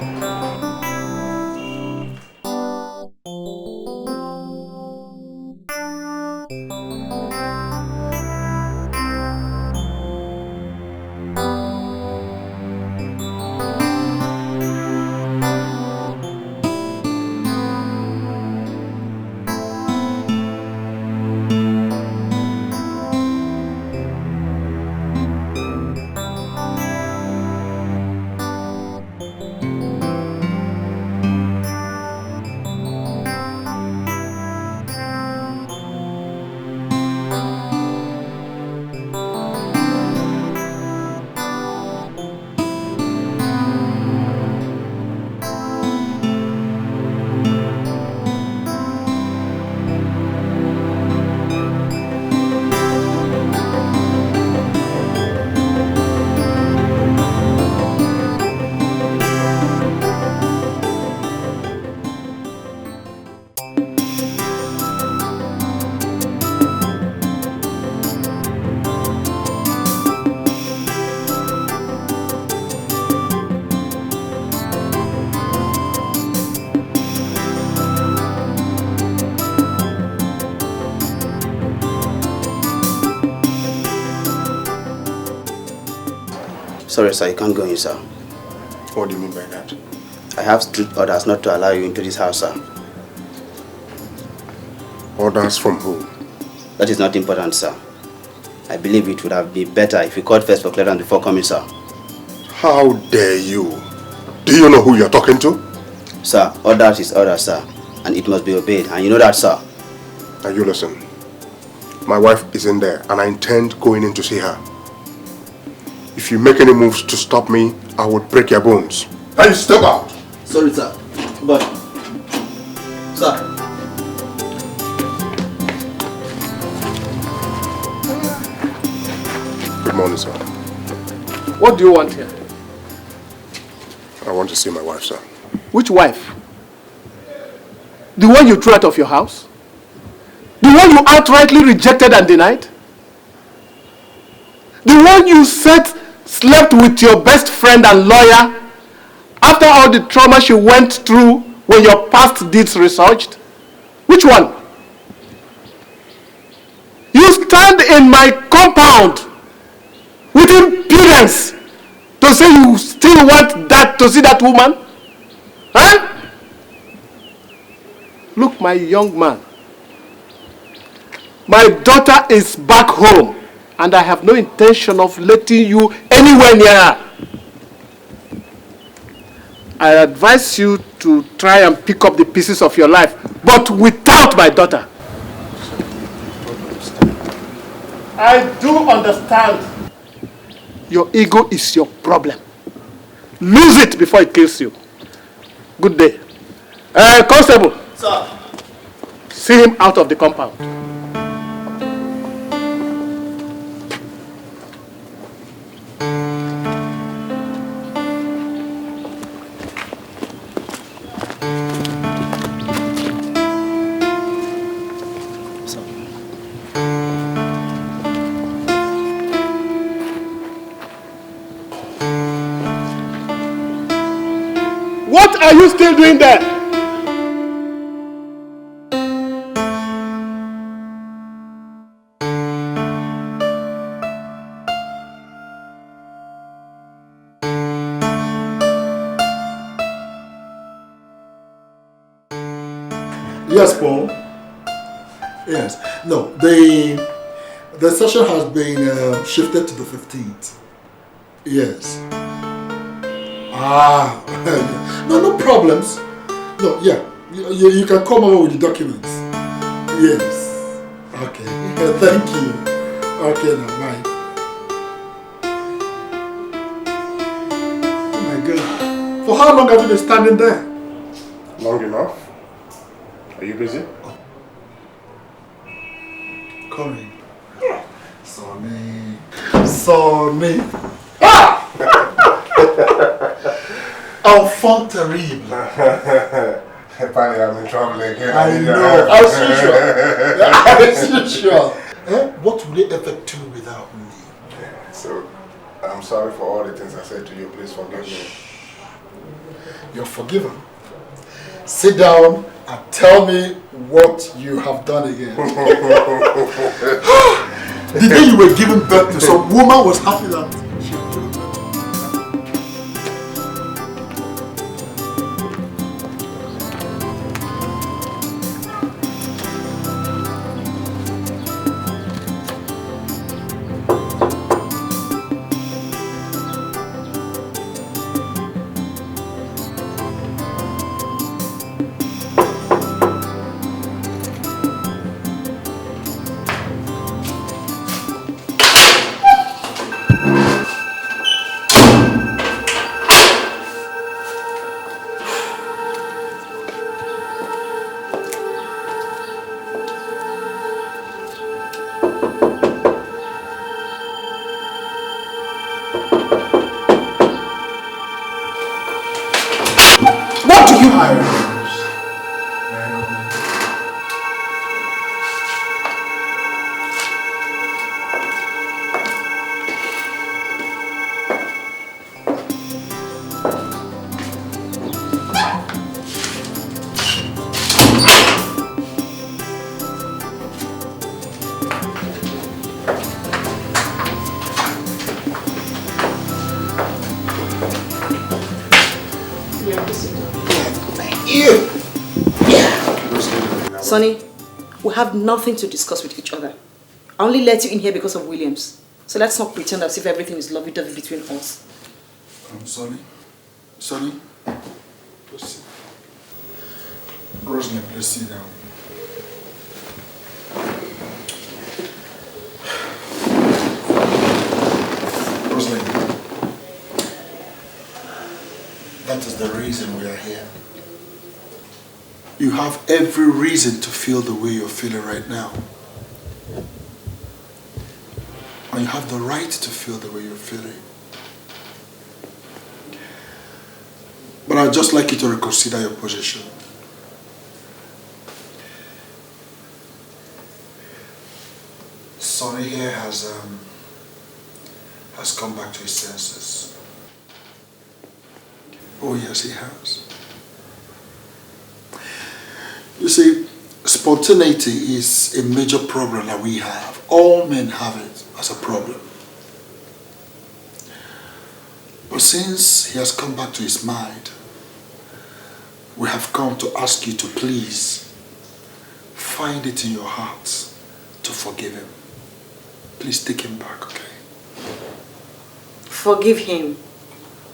Sorry, sir, you can't go in, sir. What do you mean by that? I have strict orders not to allow you into this house, sir. Orders from who? That is not important, sir. I believe it would have been better if you called first for clearance before coming, sir. How dare you? Do you know who you're talking to? Sir, orders is orders, sir. And it must be obeyed. And you know that, sir. Now you listen. My wife is in there and I intend going in to see her. If you make any moves to stop me, I will break your bones. Now you step out. Sorry, sir. But, sir. Good morning, sir. What do you want here? I want to see my wife, sir. Which wife? The one you threw out of your house? The one you outrightly rejected and denied? The one you said slept with your best friend and lawyer after all the trauma she went through when your past deeds resurged? Which one? You stand in my compound with impudence to say you still want that to see that woman? Huh? Look, my young man, my daughter is back home and I have no intention of letting you anywhere near her. I advise you to try and pick up the pieces of your life, but without my daughter. I do understand. Your ego is your problem. Lose it before it kills you. Good day. Constable. Sir. See him out of the compound. What are you still doing there? Yes, Paul. Yes. No, the session has been shifted to the 15th. Yes. Ah, no problems. No, yeah, you can come over with the documents. Yes. Okay. Thank you. Okay, now bye. Oh my God. For how long have you been standing there? Long enough. Are you busy? Corey. Sonny. Ah! Enfant terrible. Apparently I'm in trouble again. I know, as usual. As usual. What will they ever do without me? So, I'm sorry for all the things I said to you. Please forgive me. You're forgiven. Sit down and tell me what you have done again. The day you were giving birth to some woman was happy that she was giving birth to. Yeah, please. Thank you. Yeah. Sonny, we have nothing to discuss with each other. I only let you in here because of Williams. So let's not pretend as if everything is lovey-dovey between us. Sonny? Sonny? Please sit. Rosalie, please sit down. Rosalie, that is the reason we are here. You have every reason to feel the way you're feeling right now. And you have the right to feel the way you're feeling. But I'd just like you to reconsider your position. Sonny here has come back to his senses. Oh yes, he has. You see, spontaneity is a major problem that we have. All men have it as a problem. But since he has come back to his mind, we have come to ask you to please find it in your heart to forgive him. Please take him back, okay? Forgive him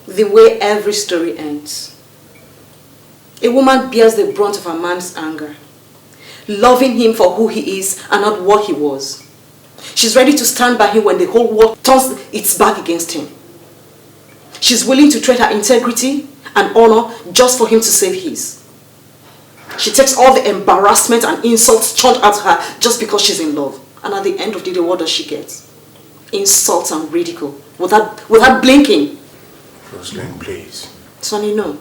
the way every story ends. A woman bears the brunt of a man's anger, loving him for who he is and not what he was. She's ready to stand by him when the whole world turns its back against him. She's willing to trade her integrity and honor just for him to save his. She takes all the embarrassment and insults churned at her just because she's in love. And at the end of the day, what does she get? Insults and ridicule without blinking. Rosalind, please. Sonny, no.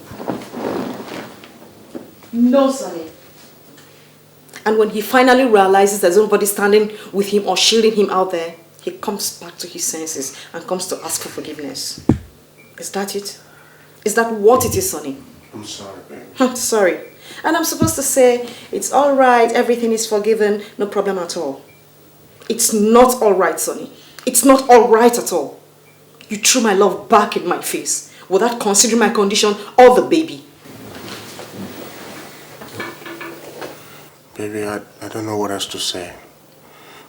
No, Sonny. And when he finally realizes there's nobody standing with him or shielding him out there, he comes back to his senses and comes to ask for forgiveness. Is that it? Is that what it is, Sonny? I'm sorry, babe. I'm sorry. And I'm supposed to say, it's all right, everything is forgiven, no problem at all. It's not all right, Sonny. It's not all right at all. You threw my love back in my face without considering my condition or the baby. Baby, I don't know what else to say.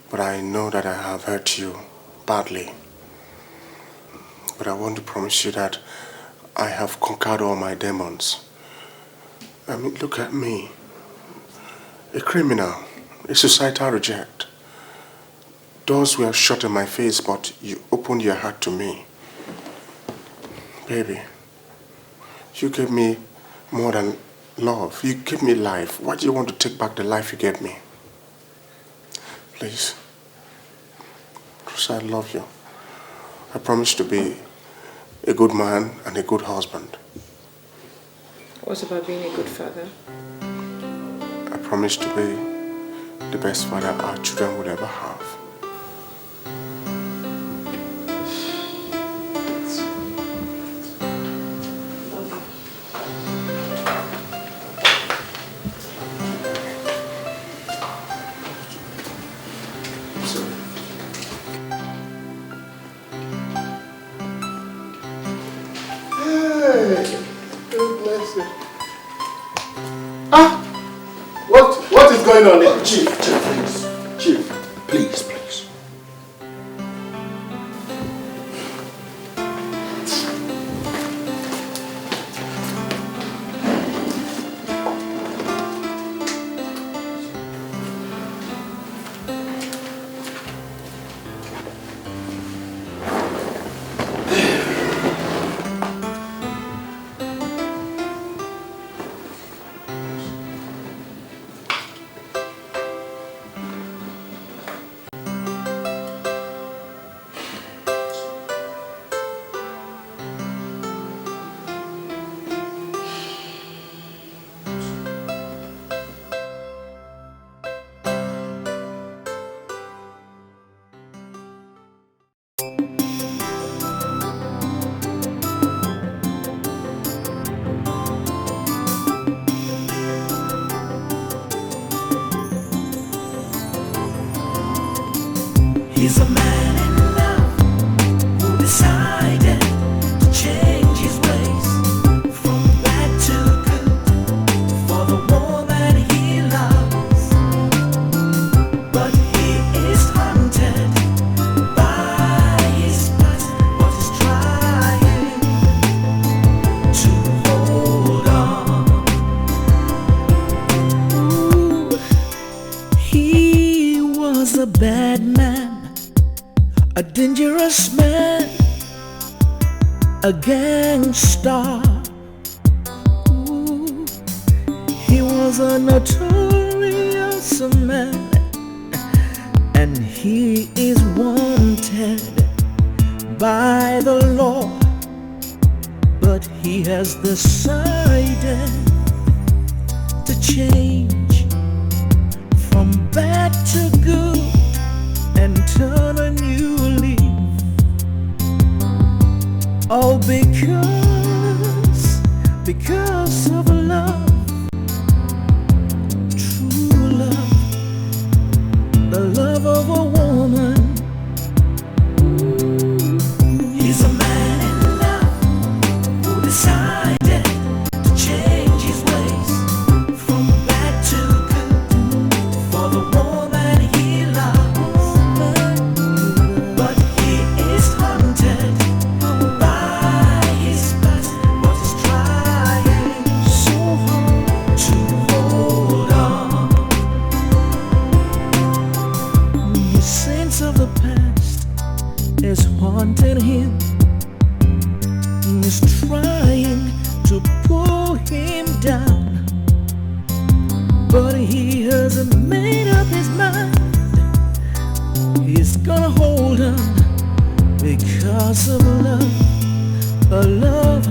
But I know that I have hurt you badly. But I want to promise you that I have conquered all my demons. I mean, look at me. A criminal, a societal reject. Doors were shut in my face, but you opened your heart to me. Baby, you gave me more than love. You gave me life. Why do you want to take back the life you gave me? Please. Because I love you. I promise to be a good man and a good husband. What about being a good father? I promise to be the best father our children would ever have. What is going on here? Chief, please. Chief, please. a dangerous man, a gangster. Ooh, he was a notorious man, and he is wanted by the law, but he has decided to change from bad to good and turn a new leaf. All because of love, true love, the love of a woman. He's a man in love who decided to change his ways from bad to good for the woman he loves. But he is haunted by his past, but he's trying so hard to hold on. The sense of the past is haunting him. Is trying to pull him down, but he hasn't made up his mind. He's gonna hold on because of love, a love